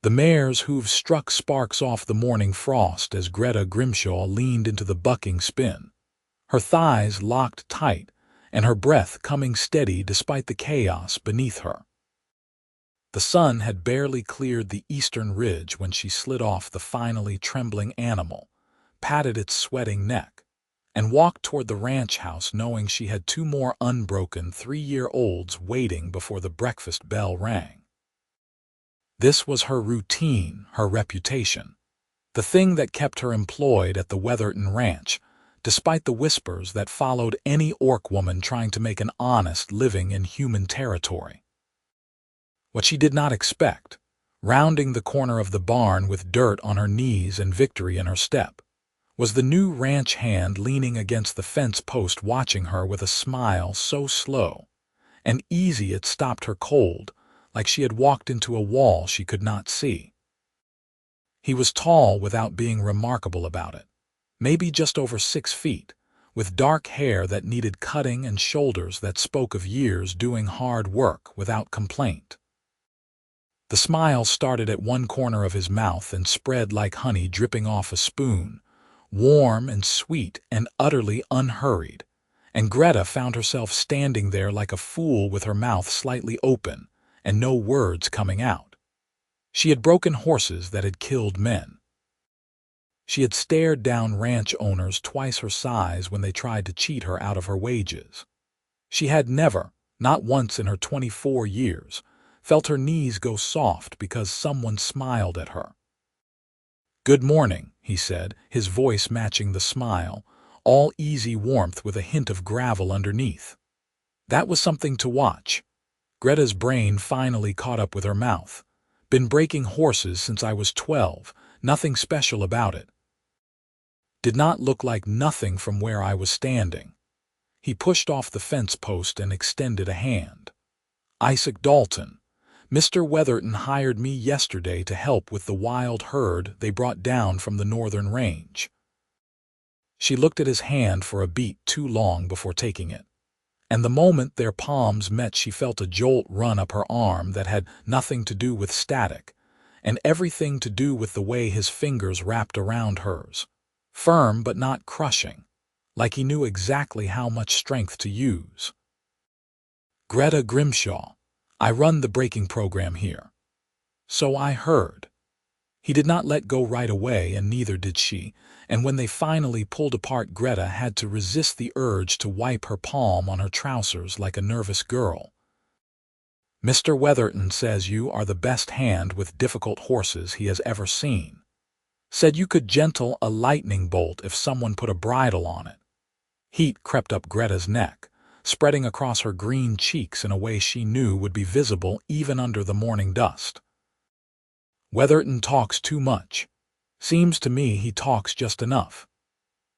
The mare's hooves struck sparks off the morning frost as Greta Grimshaw leaned into the bucking spin, her thighs locked tight and her breath coming steady despite the chaos beneath her. The sun had barely cleared the eastern ridge when she slid off the finally trembling animal, patted its sweating neck, and walked toward the ranch house knowing she had two more unbroken 3-year-olds waiting before the breakfast bell rang. This was her routine, her reputation, the thing that kept her employed at the Weatherton Ranch, despite the whispers that followed any orc woman trying to make an honest living in human territory. What she did not expect, rounding the corner of the barn with dirt on her knees and victory in her step, was the new ranch hand leaning against the fence post watching her with a smile so slow and easy it stopped her cold, like she had walked into a wall she could not see. He was tall without being remarkable about it, maybe just over 6 feet, with dark hair that needed cutting and shoulders that spoke of years doing hard work without complaint. The smile started at one corner of his mouth and spread like honey dripping off a spoon, warm and sweet and utterly unhurried, and Greta found herself standing there like a fool with her mouth slightly open and no words coming out. She had broken horses that had killed men. She had stared down ranch owners twice her size when they tried to cheat her out of her wages. She had never, not once in her 24 years, felt her knees go soft because someone smiled at her. "Good morning," he said, his voice matching the smile, all easy warmth with a hint of gravel underneath. That was something to watch. Greta's brain finally caught up with her mouth. "Been breaking horses since I was 12, nothing special about it." Did not look like nothing from where I was standing. He pushed off the fence post and extended a hand. "Isaac Dalton. Mr. Weatherton hired me yesterday to help with the wild herd they brought down from the northern range." She looked at his hand for a beat too long before taking it, and the moment their palms met she felt a jolt run up her arm that had nothing to do with static, and everything to do with the way his fingers wrapped around hers, firm but not crushing, like he knew exactly how much strength to use. "Greta Grimshaw. I run the braking program here." "So I heard." He did not let go right away, and neither did she, and when they finally pulled apart, Greta had to resist the urge to wipe her palm on her trousers like a nervous girl. "Mr. Weatherton says you are the best hand with difficult horses he has ever seen. Said you could gentle a lightning bolt if someone put a bridle on it." Heat crept up Greta's neck, spreading across her green cheeks in a way she knew would be visible even under the morning dust. "Weatherton talks too much. Seems to me he talks just enough."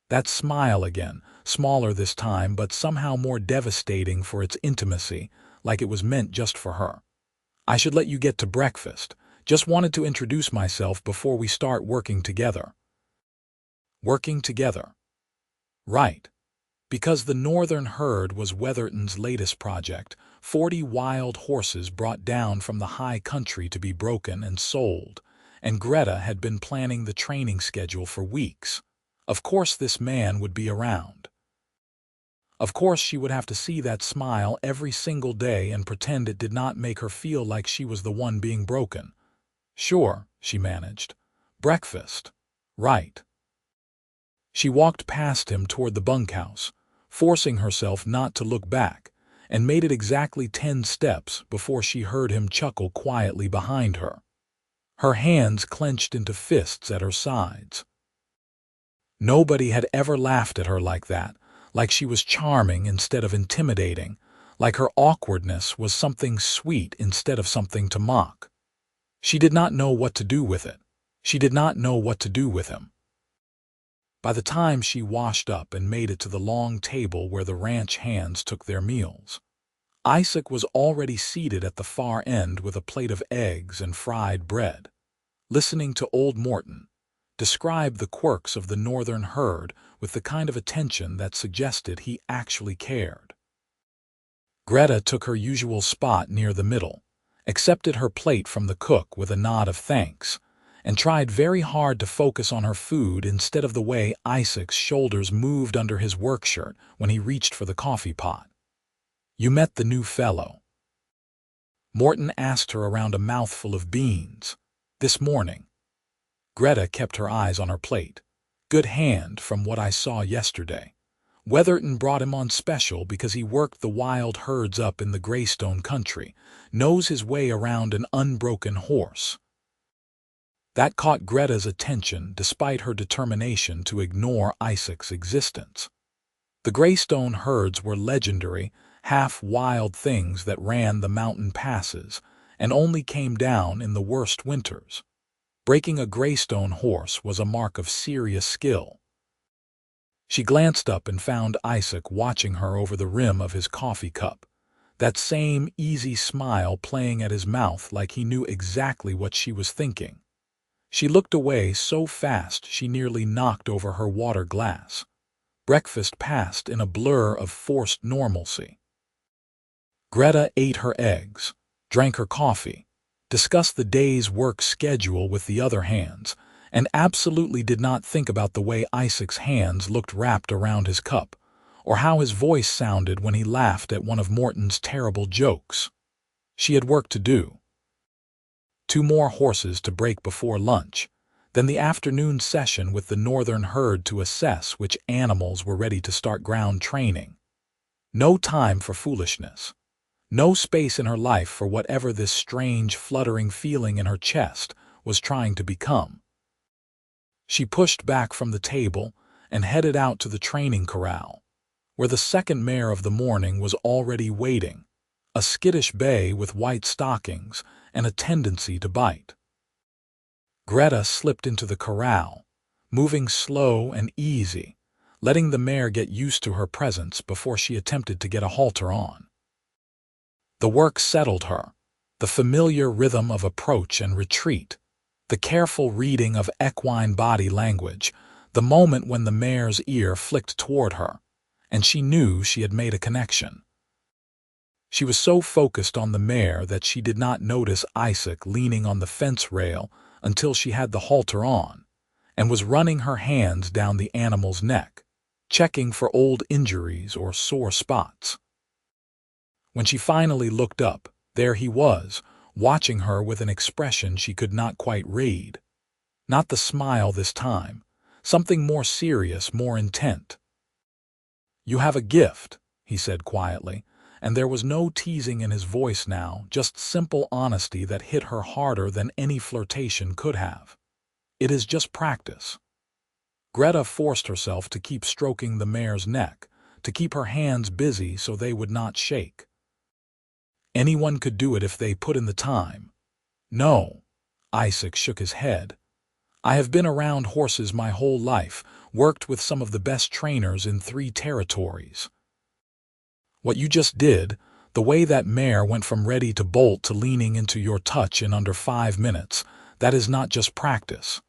That smile again, smaller this time but somehow more devastating for its intimacy, like it was meant just for her. "I should let you get to breakfast. Just wanted to introduce myself before we start working together." Working together. Right. Because the northern herd was Weatherton's latest project, 40 wild horses brought down from the high country to be broken and sold, and Greta had been planning the training schedule for weeks. Of course this man would be around. Of course she would have to see that smile every single day and pretend it did not make her feel like she was the one being broken. "Sure," she managed. "Breakfast. Right." She walked past him toward the bunkhouse, forcing herself not to look back, and made it exactly 10 steps before she heard him chuckle quietly behind her. Her hands clenched into fists at her sides. Nobody had ever laughed at her like that, like she was charming instead of intimidating, like her awkwardness was something sweet instead of something to mock. She did not know what to do with it. She did not know what to do with him. By the time she washed up and made it to the long table where the ranch hands took their meals, Isaac was already seated at the far end with a plate of eggs and fried bread, listening to old Morton describe the quirks of the northern herd with the kind of attention that suggested he actually cared. Greta took her usual spot near the middle, accepted her plate from the cook with a nod of thanks, and tried very hard to focus on her food instead of the way Isaac's shoulders moved under his work shirt when he reached for the coffee pot. "You met the new fellow?" Morton asked her around a mouthful of beans. "This morning." Greta kept her eyes on her plate. "Good hand from what I saw yesterday. Weatherton brought him on special because he worked the wild herds up in the Greystone country, knows his way around an unbroken horse." That caught Greta's attention despite her determination to ignore Isaac's existence. The Greystone herds were legendary, half-wild things that ran the mountain passes and only came down in the worst winters. Breaking a Greystone horse was a mark of serious skill. She glanced up and found Isaac watching her over the rim of his coffee cup, that same easy smile playing at his mouth like he knew exactly what she was thinking. She looked away so fast she nearly knocked over her water glass. Breakfast passed in a blur of forced normalcy. Greta ate her eggs, drank her coffee, discussed the day's work schedule with the other hands, and absolutely did not think about the way Isaac's hands looked wrapped around his cup, or how his voice sounded when he laughed at one of Morton's terrible jokes. She had work to do. 2 more horses to break before lunch, then the afternoon session with the northern herd to assess which animals were ready to start ground training. No time for foolishness. No space in her life for whatever this strange, fluttering feeling in her chest was trying to become. She pushed back from the table and headed out to the training corral, where the second mare of the morning was already waiting, a skittish bay with white stockings and a tendency to bite. Greta slipped into the corral, moving slow and easy, letting the mare get used to her presence before she attempted to get a halter on. The work settled her, the familiar rhythm of approach and retreat, the careful reading of equine body language, the moment when the mare's ear flicked toward her, and she knew she had made a connection. She was so focused on the mare that she did not notice Isaac leaning on the fence rail until she had the halter on, and was running her hands down the animal's neck, checking for old injuries or sore spots. When she finally looked up, there he was, watching her with an expression she could not quite read. Not the smile this time, something more serious, more intent. "You have a gift," he said quietly, and there was no teasing in his voice now, just simple honesty that hit her harder than any flirtation could have. "It is just practice." Greta forced herself to keep stroking the mare's neck, to keep her hands busy so they would not shake. Anyone could do it if they put in the time. "No," Isaac shook his head. "I have been around horses my whole life, worked with some of the best trainers in 3 territories. What you just did, the way that mare went from ready to bolt to leaning into your touch in under 5 minutes, that is not just practice.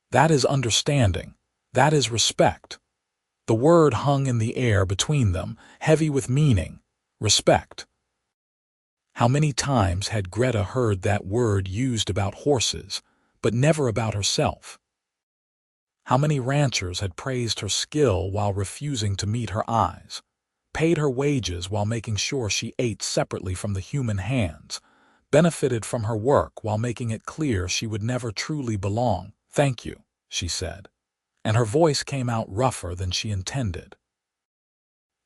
That is understanding. That is respect." The word hung in the air between them, heavy with meaning. Respect. How many times had Greta heard that word used about horses, but never about herself? How many ranchers had praised her skill while refusing to meet her eyes, paid her wages while making sure she ate separately from the human hands, benefited from her work while making it clear she would never truly belong? "Thank you," she said, and her voice came out rougher than she intended.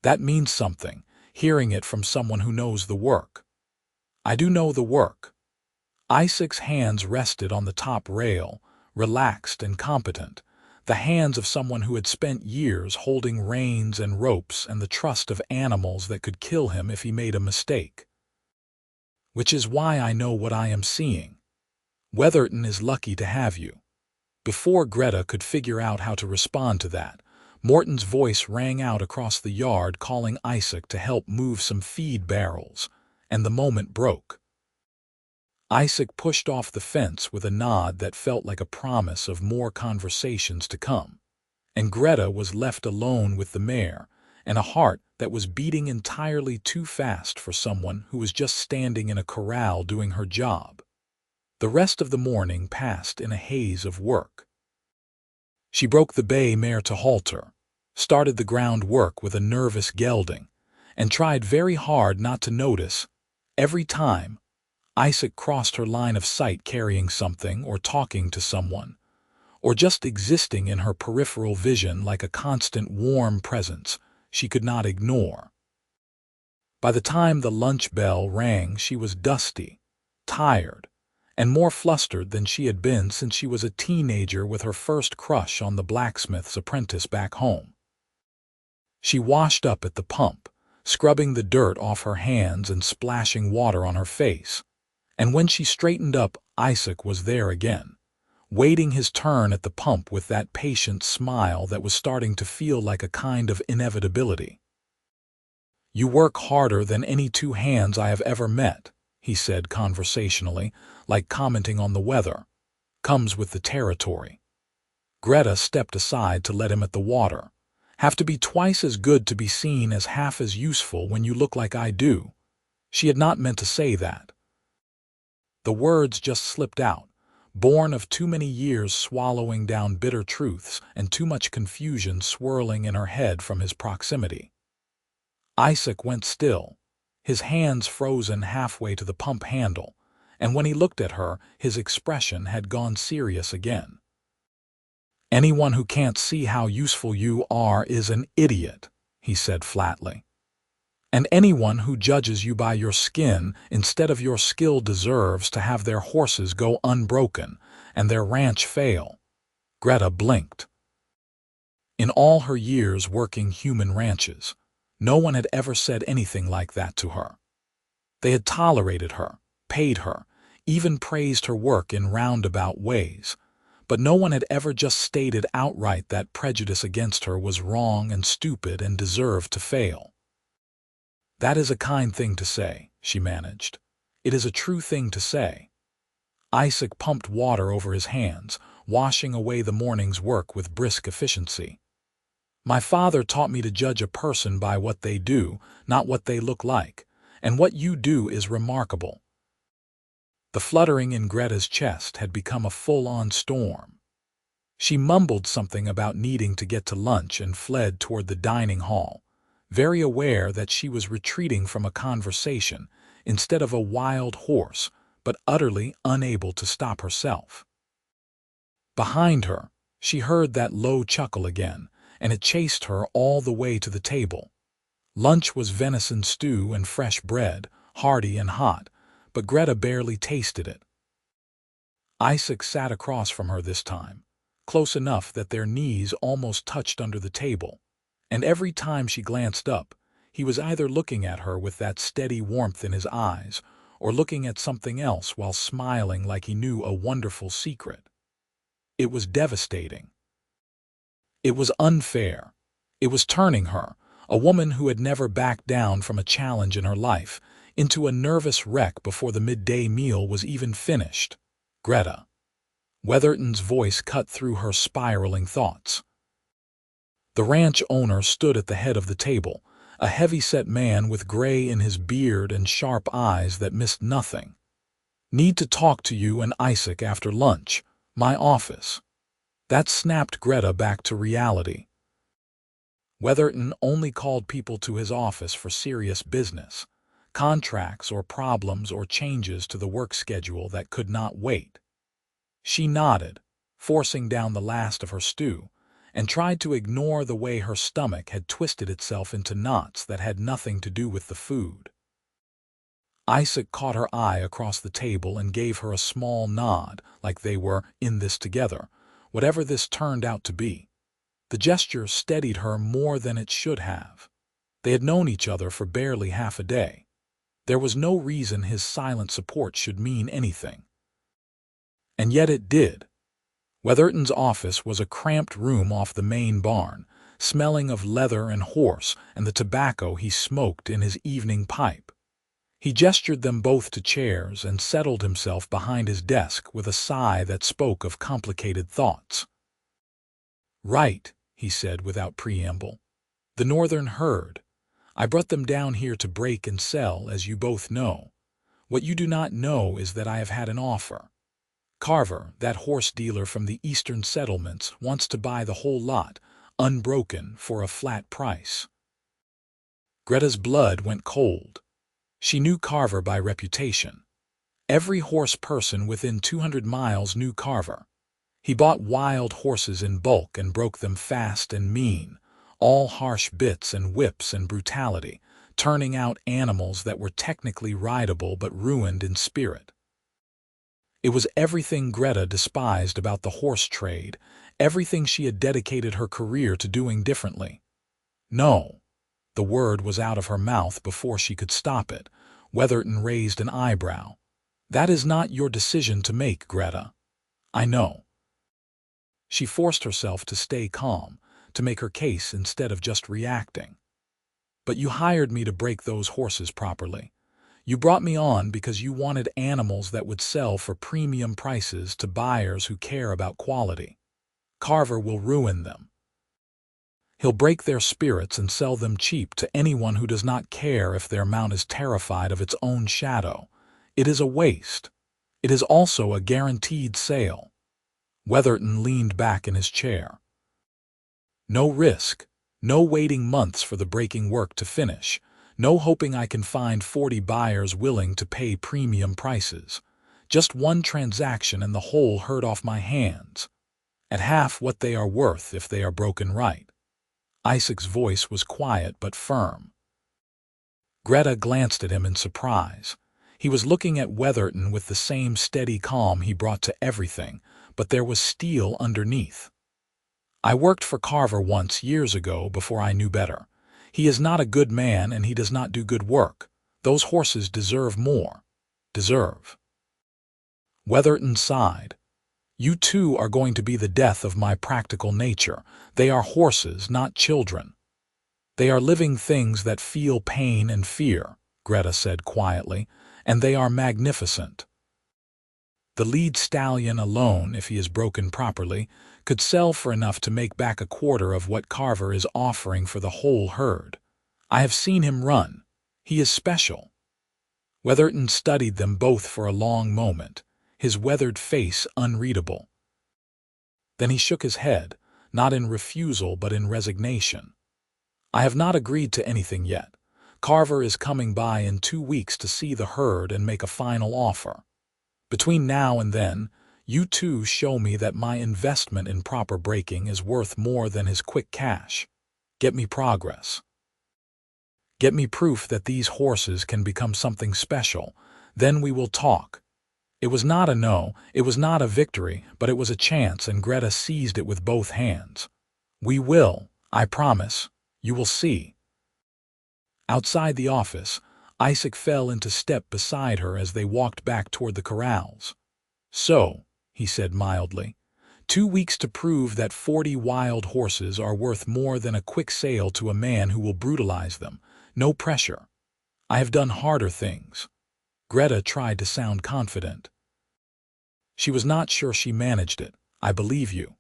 That means something, hearing it from someone who knows the work. "I do know the work." Isaac's hands rested on the top rail, relaxed and competent, the hands of someone who had spent years holding reins and ropes and the trust of animals that could kill him if he made a mistake. "Which is why I know what I am seeing. Weatherton is lucky to have you." Before Greta could figure out how to respond to that, Morton's voice rang out across the yard calling Isaac to help move some feed barrels, and the moment broke. Isaac pushed off the fence with a nod that felt like a promise of more conversations to come, and Greta was left alone with the mare and a heart that was beating entirely too fast for someone who was just standing in a corral doing her job. The rest of the morning passed in a haze of work. She broke the bay mare to halter, started the ground work with a nervous gelding, and tried very hard not to notice, every time, Isaac crossed her line of sight carrying something or talking to someone, or just existing in her peripheral vision like a constant warm presence she could not ignore. By the time the lunch bell rang, she was dusty, tired, and more flustered than she had been since she was a teenager with her first crush on the blacksmith's apprentice back home. She washed up at the pump, scrubbing the dirt off her hands and splashing water on her face, and when she straightened up, Isaac was there again, waiting his turn at the pump with that patient smile that was starting to feel like a kind of inevitability. "You work harder than any two hands I have ever met," he said conversationally, like commenting on the weather. "Comes with the territory." Greta stepped aside to let him at the water. "Have to be twice as good to be seen as half as useful when you look like I do." She had not meant to say that. The words just slipped out, born of too many years swallowing down bitter truths and too much confusion swirling in her head from his proximity. Isaac went still, his hands frozen halfway to the pump handle, and when he looked at her, his expression had gone serious again. "Anyone who can't see how useful you are is an idiot," he said flatly. "And anyone who judges you by your skin instead of your skill deserves to have their horses go unbroken and their ranch fail." Greta blinked. In all her years working human ranches, no one had ever said anything like that to her. They had tolerated her, paid her, even praised her work in roundabout ways, but no one had ever just stated outright that prejudice against her was wrong and stupid and deserved to fail. "That is a kind thing to say," she managed. "It is a true thing to say." Isaac pumped water over his hands, washing away the morning's work with brisk efficiency. "My father taught me to judge a person by what they do, not what they look like, and what you do is remarkable." The fluttering in Greta's chest had become a full-on storm. She mumbled something about needing to get to lunch and fled toward the dining hall, very aware that she was retreating from a conversation instead of a wild horse, but utterly unable to stop herself. Behind her, she heard that low chuckle again, and it chased her all the way to the table. Lunch was venison stew and fresh bread, hearty and hot, but Greta barely tasted it. Isaac sat across from her this time, close enough that their knees almost touched under the table, and every time she glanced up, he was either looking at her with that steady warmth in his eyes or looking at something else while smiling like he knew a wonderful secret. It was devastating. It was unfair. It was turning her, a woman who had never backed down from a challenge in her life, into a nervous wreck before the midday meal was even finished. "Greta." Weatherton's voice cut through her spiraling thoughts. The ranch owner stood at the head of the table, a heavy-set man with gray in his beard and sharp eyes that missed nothing. "Need to talk to you and Isaac after lunch. My office." That snapped Greta back to reality. Weatherton only called people to his office for serious business, contracts or problems or changes to the work schedule that could not wait. She nodded, forcing down the last of her stew, and tried to ignore the way her stomach had twisted itself into knots that had nothing to do with the food. Isaac caught her eye across the table and gave her a small nod, like they were in this together, whatever this turned out to be. The gesture steadied her more than it should have. They had known each other for barely half a day. There was no reason his silent support should mean anything. And yet it did. Weatherton's office was a cramped room off the main barn, smelling of leather and horse and the tobacco he smoked in his evening pipe. He gestured them both to chairs and settled himself behind his desk with a sigh that spoke of complicated thoughts. "Right," he said without preamble. The northern herd. I brought them down here to break and sell, as you both know. What you do not know is that I have had an offer. Carver, that horse dealer from the eastern settlements, wants to buy the whole lot, unbroken, for a flat price. Greta's blood went cold. She knew Carver by reputation. Every horse person within 200 miles knew Carver. He bought wild horses in bulk and broke them fast and mean, all harsh bits and whips and brutality, turning out animals that were technically rideable but ruined in spirit. It was everything Greta despised about the horse trade, everything she had dedicated her career to doing differently. No. The word was out of her mouth before she could stop it. Weatherton raised an eyebrow. That is not your decision to make, Greta. I know. She forced herself to stay calm, to make her case instead of just reacting. But you hired me to break those horses properly. You brought me on because you wanted animals that would sell for premium prices to buyers who care about quality. Carver will ruin them. He'll break their spirits and sell them cheap to anyone who does not care if their mount is terrified of its own shadow. It is a waste. It is also a guaranteed sale. Weatherton leaned back in his chair. No risk, no waiting months for the breaking work to finish, no hoping I can find 40 buyers willing to pay premium prices. Just one transaction and the whole herd off my hands. At half what they are worth if they are broken right. Isaac's voice was quiet but firm. Greta glanced at him in surprise. He was looking at Weatherton with the same steady calm he brought to everything, but there was steel underneath. I worked for Carver once years ago before I knew better. He is not a good man and he does not do good work. Those horses deserve more. Deserve. Weatherton sighed. You two are going to be the death of my practical nature. They are horses, not children. They are living things that feel pain and fear, Greta said quietly, and they are magnificent. The lead stallion alone, if he is broken properly, could sell for enough to make back a quarter of what Carver is offering for the whole herd. I have seen him run. He is special. Weatherton studied them both for a long moment, his weathered face unreadable. Then he shook his head, not in refusal but in resignation. I have not agreed to anything yet. Carver is coming by in 2 weeks to see the herd and make a final offer. Between now and then, you two show me that my investment in proper breaking is worth more than his quick cash. Get me progress. Get me proof that these horses can become something special. Then we will talk. It was not a no, it was not a victory, but it was a chance, and Greta seized it with both hands. We will, I promise. You will see. Outside the office, Isaac fell into step beside her as they walked back toward the corrals. So, he said mildly, 2 weeks to prove that 40 wild horses are worth more than a quick sale to a man who will brutalize them. No pressure. I have done harder things. Greta tried to sound confident. She was not sure she managed it. I believe you.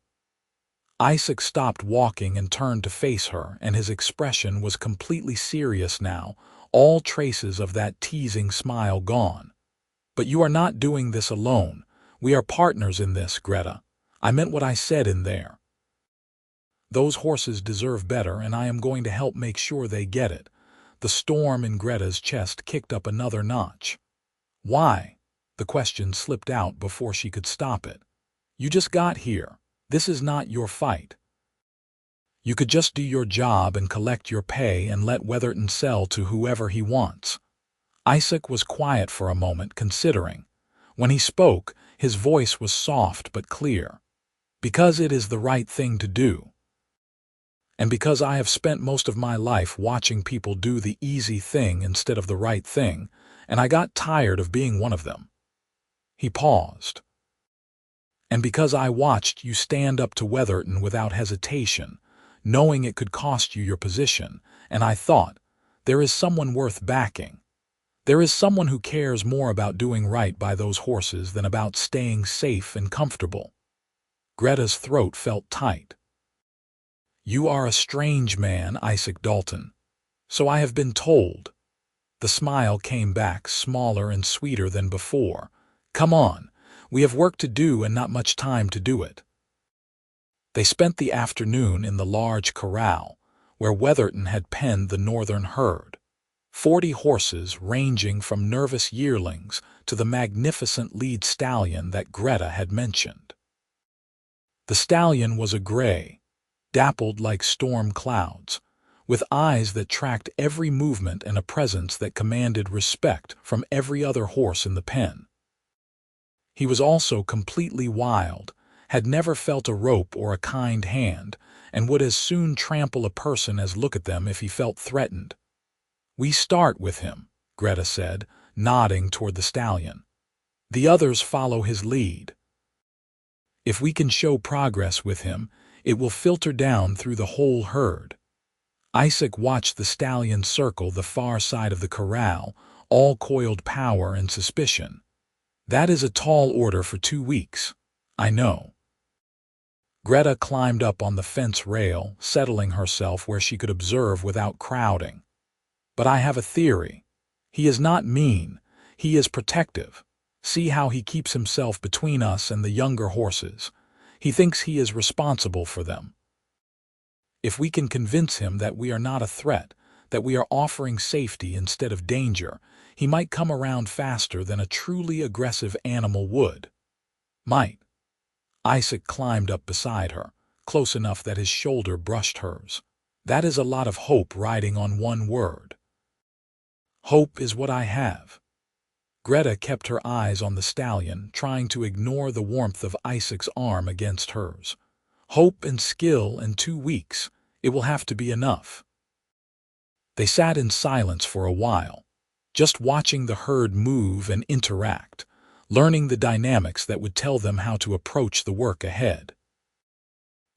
Isaac stopped walking and turned to face her, and his expression was completely serious now, all traces of that teasing smile gone. But you are not doing this alone. We are partners in this, Greta. I meant what I said in there. Those horses deserve better, and I am going to help make sure they get it. The storm in Greta's chest kicked up another notch. Why? The question slipped out before she could stop it. You just got here. This is not your fight. You could just do your job and collect your pay and let Weatherton sell to whoever he wants. Isaac was quiet for a moment, considering. When he spoke, his voice was soft but clear. Because it is the right thing to do. And because I have spent most of my life watching people do the easy thing instead of the right thing, and I got tired of being one of them. He paused. And because I watched you stand up to Weatherton without hesitation, knowing it could cost you your position, and I thought, there is someone worth backing. There is someone who cares more about doing right by those horses than about staying safe and comfortable. Greta's throat felt tight. You are a strange man, Isaac Dalton. So I have been told. The smile came back, smaller and sweeter than before. Come on, we have work to do and not much time to do it. They spent the afternoon in the large corral, where Weatherton had penned the northern herd. 40 horses ranging from nervous yearlings to the magnificent lead stallion that Greta had mentioned. The stallion was a gray, dappled like storm clouds, with eyes that tracked every movement and a presence that commanded respect from every other horse in the pen. He was also completely wild, had never felt a rope or a kind hand, and would as soon trample a person as look at them if he felt threatened. We start with him, Greta said, nodding toward the stallion. The others follow his lead. If we can show progress with him, it will filter down through the whole herd. Isaac watched the stallion circle the far side of the corral, all coiled power and suspicion. That is a tall order for 2 weeks. I know. Greta climbed up on the fence rail, settling herself where she could observe without crowding. But I have a theory. He is not mean. He is protective. See how he keeps himself between us and the younger horses. He thinks he is responsible for them. If we can convince him that we are not a threat, that we are offering safety instead of danger, he might come around faster than a truly aggressive animal would. Might. Isaac climbed up beside her, close enough that his shoulder brushed hers. That is a lot of hope riding on one word. Hope is what I have. Greta kept her eyes on the stallion, trying to ignore the warmth of Isaac's arm against hers. Hope and skill in 2 weeks. It will have to be enough. They sat in silence for a while, just watching the herd move and interact, learning the dynamics that would tell them how to approach the work ahead.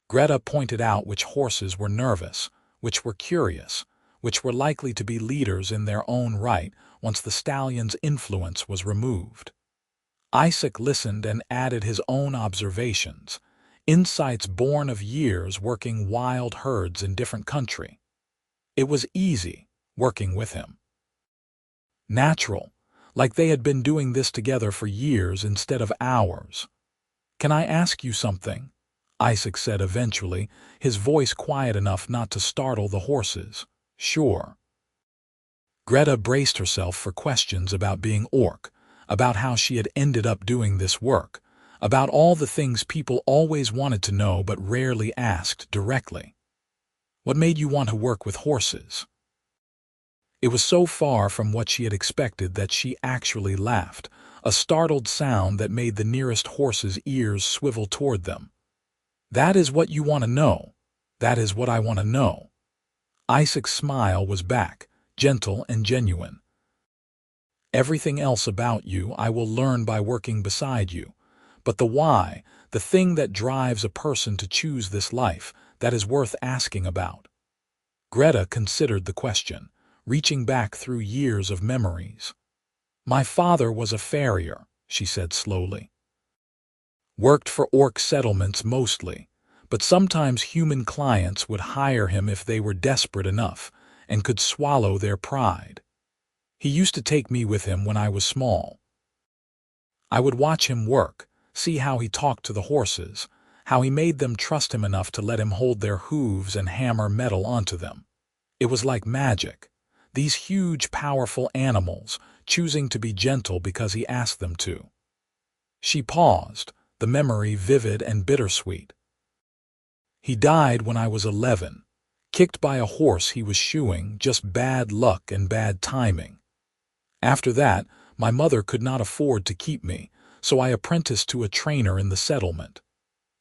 Greta pointed out which horses were nervous, which were curious, which were likely to be leaders in their own right once the stallion's influence was removed. Isaac listened and added his own observations, insights born of years working wild herds in different country. It was easy, working with him. Natural, like they had been doing this together for years instead of hours. Can I ask you something? Isaac said eventually, his voice quiet enough not to startle the horses. Sure. Greta braced herself for questions about being orc, about how she had ended up doing this work, about all the things people always wanted to know but rarely asked directly. What made you want to work with horses? It was so far from what she had expected that she actually laughed, a startled sound that made the nearest horse's ears swivel toward them. That is what you want to know. That is what I want to know. Isaac's smile was back, gentle and genuine. Everything else about you I will learn by working beside you, but the why, the thing that drives a person to choose this life, that is worth asking about. Greta considered the question, reaching back through years of memories. My father was a farrier, she said slowly. Worked for orc settlements mostly, but sometimes human clients would hire him if they were desperate enough and could swallow their pride. He used to take me with him when I was small. I would watch him work, see how he talked to the horses, how he made them trust him enough to let him hold their hooves and hammer metal onto them. It was like magic. These huge, powerful animals, choosing to be gentle because he asked them to. She paused, the memory vivid and bittersweet. He died when I was 11, kicked by a horse he was shoeing, just bad luck and bad timing. After that, my mother could not afford to keep me, so I apprenticed to a trainer in the settlement.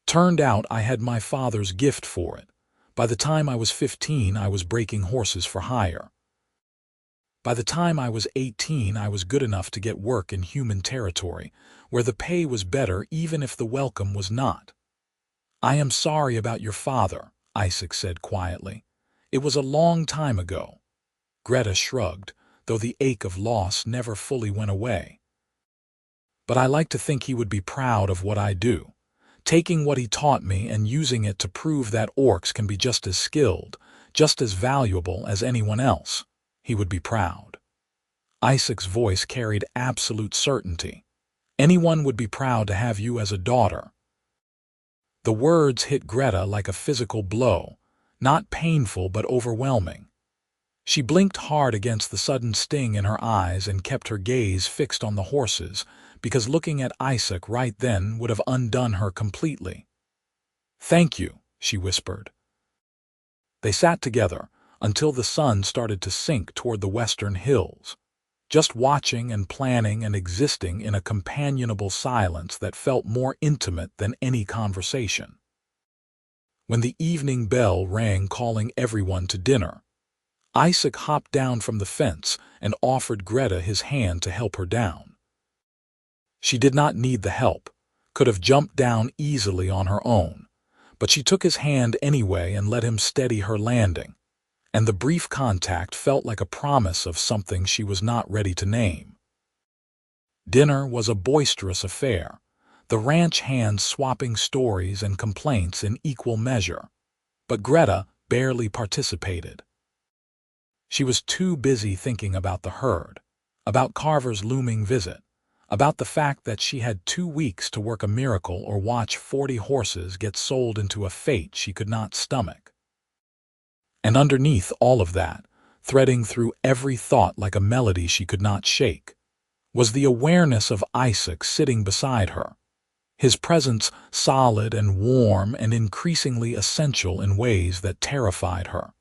Turned out I had my father's gift for it. By the time I was 15, I was breaking horses for hire. By the time I was 18, I was good enough to get work in human territory, where the pay was better even if the welcome was not. I am sorry about your father, Isaac said quietly. It was a long time ago. Greta shrugged, though the ache of loss never fully went away. But I like to think he would be proud of what I do, taking what he taught me and using it to prove that orcs can be just as skilled, just as valuable as anyone else. He would be proud. Isaac's voice carried absolute certainty. Anyone would be proud to have you as a daughter. The words hit Greta like a physical blow, not painful but overwhelming. She blinked hard against the sudden sting in her eyes and kept her gaze fixed on the horses, because looking at Isaac right then would have undone her completely. "Thank you," she whispered. They sat together until the sun started to sink toward the western hills, just watching and planning and existing in a companionable silence that felt more intimate than any conversation. When the evening bell rang calling everyone to dinner, Isaac hopped down from the fence and offered Greta his hand to help her down. She did not need the help, could have jumped down easily on her own, but she took his hand anyway and let him steady her landing, and the brief contact felt like a promise of something she was not ready to name. Dinner was a boisterous affair, the ranch hands swapping stories and complaints in equal measure, but Greta barely participated. She was too busy thinking about the herd, about Carver's looming visit, about the fact that she had 2 weeks to work a miracle or watch 40 horses get sold into a fate she could not stomach. And underneath all of that, threading through every thought like a melody she could not shake, was the awareness of Isaac sitting beside her, his presence solid and warm and increasingly essential in ways that terrified her.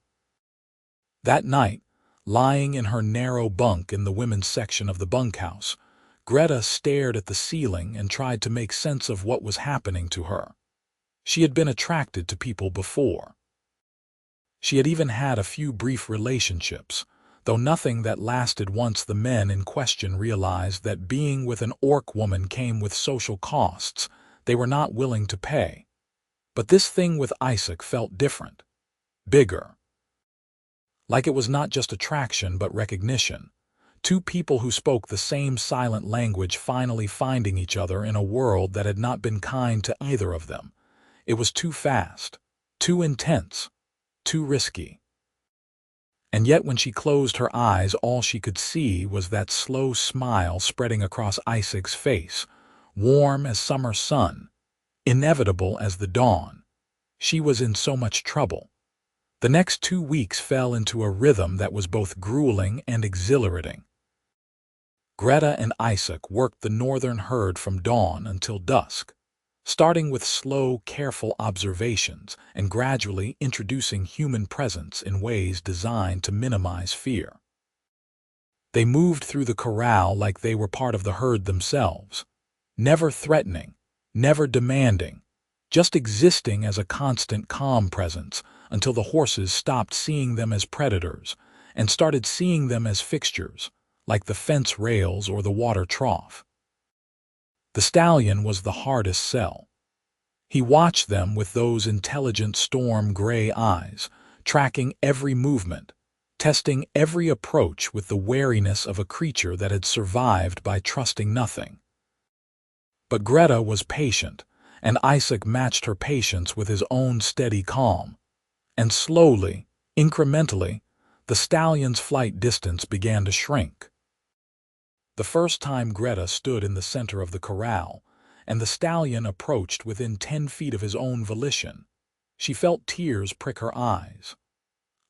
That night, lying in her narrow bunk in the women's section of the bunkhouse, Greta stared at the ceiling and tried to make sense of what was happening to her. She had been attracted to people before. She had even had a few brief relationships, though nothing that lasted once the men in question realized that being with an orc woman came with social costs they were not willing to pay. But this thing with Isaac felt different, bigger. Like it was not just attraction but recognition. 2 people who spoke the same silent language finally finding each other in a world that had not been kind to either of them. It was too fast, too intense, too risky. And yet when she closed her eyes, all she could see was that slow smile spreading across Isaac's face, warm as summer sun, inevitable as the dawn. She was in so much trouble. The next 2 weeks fell into a rhythm that was both grueling and exhilarating. Greta and Isaac worked the northern herd from dawn until dusk, starting with slow, careful observations and gradually introducing human presence in ways designed to minimize fear. They moved through the corral like they were part of the herd themselves, never threatening, never demanding, just existing as a constant calm presence until the horses stopped seeing them as predators and started seeing them as fixtures, like the fence rails or the water trough. The stallion was the hardest sell. He watched them with those intelligent storm-gray eyes, tracking every movement, testing every approach with the wariness of a creature that had survived by trusting nothing. But Greta was patient, and Isaac matched her patience with his own steady calm. And slowly, incrementally, the stallion's flight distance began to shrink. The first time Greta stood in the center of the corral, and the stallion approached within 10 feet of his own volition, she felt tears prick her eyes.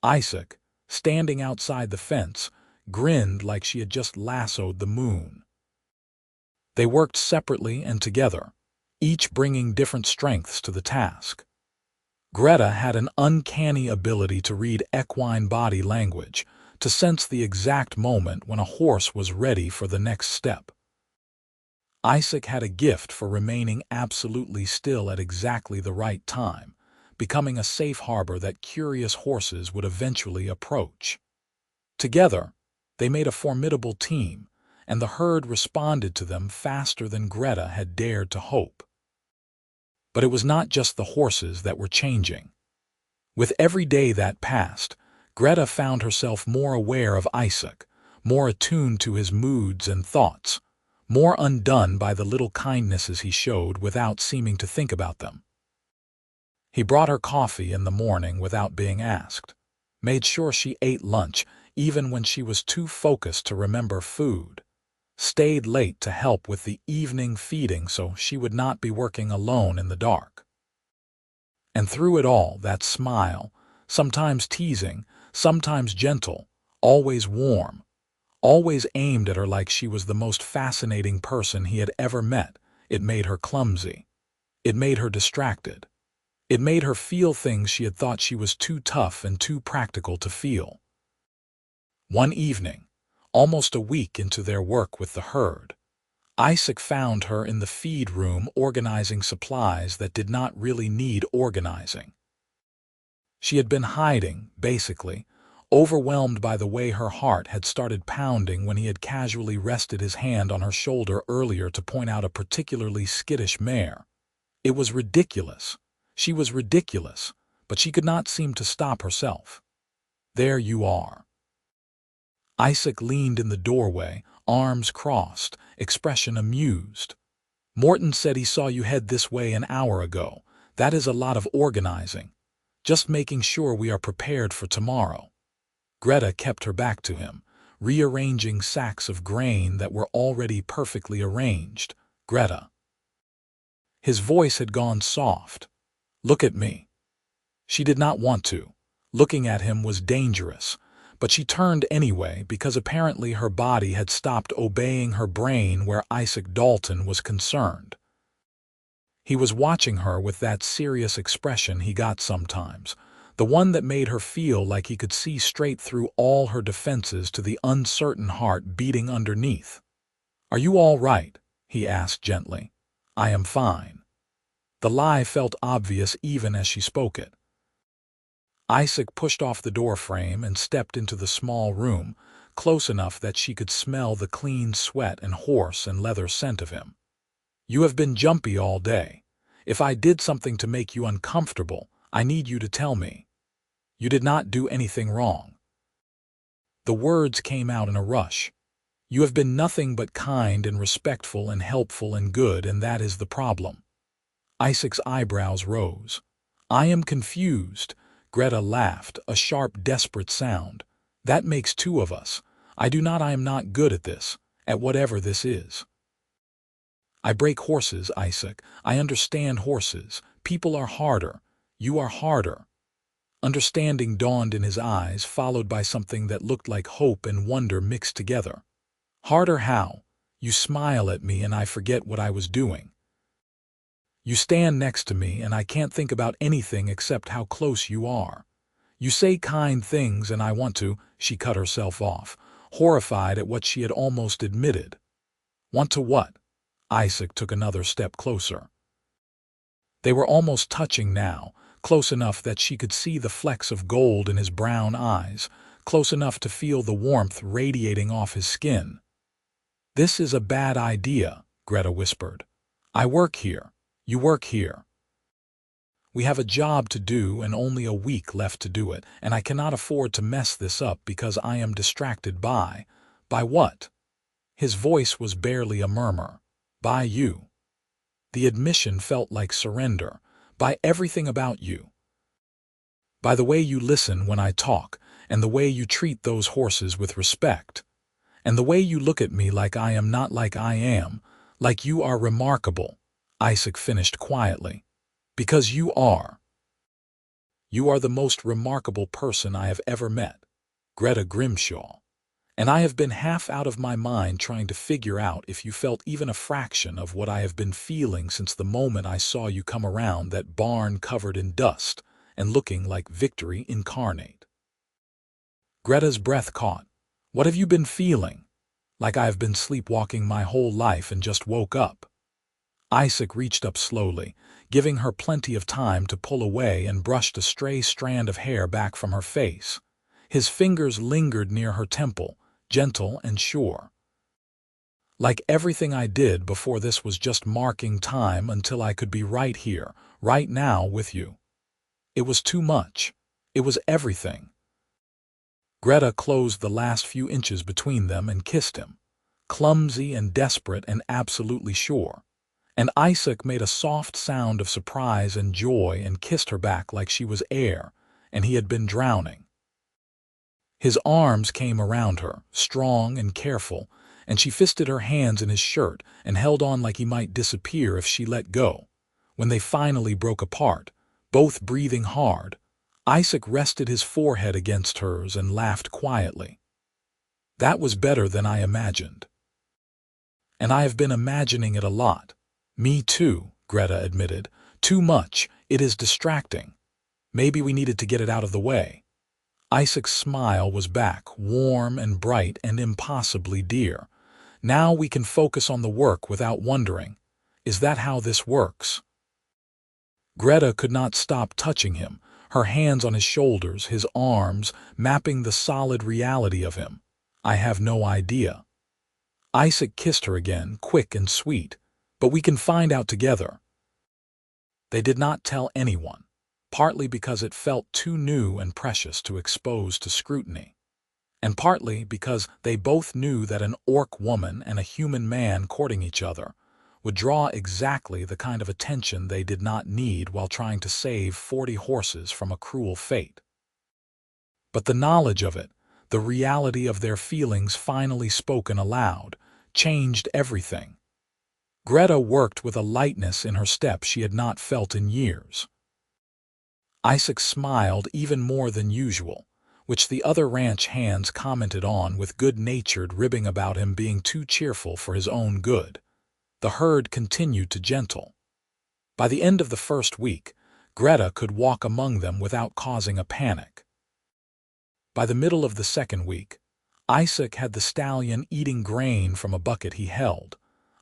Isaac, standing outside the fence, grinned like she had just lassoed the moon. They worked separately and together, each bringing different strengths to the task. Greta had an uncanny ability to read equine body language, to sense the exact moment when a horse was ready for the next step. Isaac had a gift for remaining absolutely still at exactly the right time, becoming a safe harbor that curious horses would eventually approach. Together, they made a formidable team, and the herd responded to them faster than Greta had dared to hope. But it was not just the horses that were changing. With every day that passed, Greta found herself more aware of Isaac, more attuned to his moods and thoughts, more undone by the little kindnesses he showed without seeming to think about them. He brought her coffee in the morning without being asked, made sure she ate lunch even when she was too focused to remember food, stayed late to help with the evening feeding so she would not be working alone in the dark. And through it all, that smile, sometimes teasing, sometimes gentle, always warm, always aimed at her like she was the most fascinating person he had ever met, it made her clumsy. It made her distracted. It made her feel things she had thought she was too tough and too practical to feel. One evening, almost a week into their work with the herd, Isaac found her in the feed room organizing supplies that did not really need organizing. She had been hiding, basically, overwhelmed by the way her heart had started pounding when he had casually rested his hand on her shoulder earlier to point out a particularly skittish mare. It was ridiculous. She was ridiculous, but she could not seem to stop herself. There you are. Isaac leaned in the doorway, arms crossed, expression amused. Morton said he saw you head this way an hour ago. That is a lot of organizing. Just making sure we are prepared for tomorrow. Greta kept her back to him, rearranging sacks of grain that were already perfectly arranged. Greta. His voice had gone soft. Look at me. She did not want to. Looking at him was dangerous, but she turned anyway because apparently her body had stopped obeying her brain where Isaac Dalton was concerned. He was watching her with that serious expression he got sometimes, the one that made her feel like he could see straight through all her defenses to the uncertain heart beating underneath. "Are you all right?" he asked gently. "I am fine." The lie felt obvious even as she spoke it. Isaac pushed off the doorframe and stepped into the small room, close enough that she could smell the clean sweat and horse and leather scent of him. "You have been jumpy all day. If I did something to make you uncomfortable, I need you to tell me. You did not do anything wrong." The words came out in a rush. "You have been nothing but kind and respectful and helpful and good, and that is the problem." Isaac's eyebrows rose. "I am confused." Greta laughed, a sharp, desperate sound. "That makes two of us. I am not good at this, at whatever this is." "I break horses, Isaac. I understand horses. People are harder. You are harder." Understanding dawned in his eyes, followed by something that looked like hope and wonder mixed together. "Harder how? You smile at me and I forget what I was doing. You stand next to me and I can't think about anything except how close you are. You say kind things and I want to—" She cut herself off, horrified at what she had almost admitted. "Want to what?" Isaac took another step closer. They were almost touching now, close enough that she could see the flecks of gold in his brown eyes, close enough to feel the warmth radiating off his skin. "This is a bad idea," Greta whispered. "I work here. You work here. We have a job to do and only a week left to do it, and I cannot afford to mess this up because I am distracted by—" "By what?" His voice was barely a murmur. "By you." The admission felt like surrender. "By everything about you. By the way you listen when I talk, and the way you treat those horses with respect, and the way you look at me like I am not like I am, like you are remarkable," Isaac finished quietly. "Because you are. You are the most remarkable person I have ever met, Greta Grimshaw. And I have been half out of my mind trying to figure out if you felt even a fraction of what I have been feeling since the moment I saw you come around that barn covered in dust and looking like victory incarnate." Greta's breath caught. "What have you been feeling?" "Like I have been sleepwalking my whole life and just woke up." Isaac reached up slowly, giving her plenty of time to pull away, and brushed a stray strand of hair back from her face. His fingers lingered near her temple, gentle and sure. "Like everything I did before this was just marking time until I could be right here, right now with you. It was too much. It was everything." Greta closed the last few inches between them and kissed him. clumsy and desperate and absolutely sure. And Isaac made a soft sound of surprise and joy and kissed her back like she was air, and he had been drowning. His arms came around her, strong and careful, and she fisted her hands in his shirt and held on like he might disappear if she let go. When they finally broke apart, both breathing hard, Isaac rested his forehead against hers and laughed quietly. "That was better than I imagined." "And I have been imagining it a lot." "Me too," Greta admitted. "Too much. It is distracting. Maybe we needed to get it out of the way." Isaac's smile was back, warm and bright and impossibly dear. "Now we can focus on the work without wondering. Is that how this works?" Greta could not stop touching him, her hands on his shoulders, his arms, mapping the solid reality of him. "I have no idea." Isaac kissed her again, quick and sweet. "But we can find out together." They did not tell anyone, partly because it felt too new and precious to expose to scrutiny, and partly because they both knew that an orc woman and a human man courting each other would draw exactly the kind of attention they did not need while trying to save 40 horses from a cruel fate. But the knowledge of it, the reality of their feelings finally spoken aloud, changed everything. Greta worked with a lightness in her step she had not felt in years. Isaac smiled even more than usual, which the other ranch hands commented on with good-natured ribbing about him being too cheerful for his own good. The herd continued to gentle. By the end of the first week, Greta could walk among them without causing a panic. By the middle of the second week, Isaac had the stallion eating grain from a bucket he held,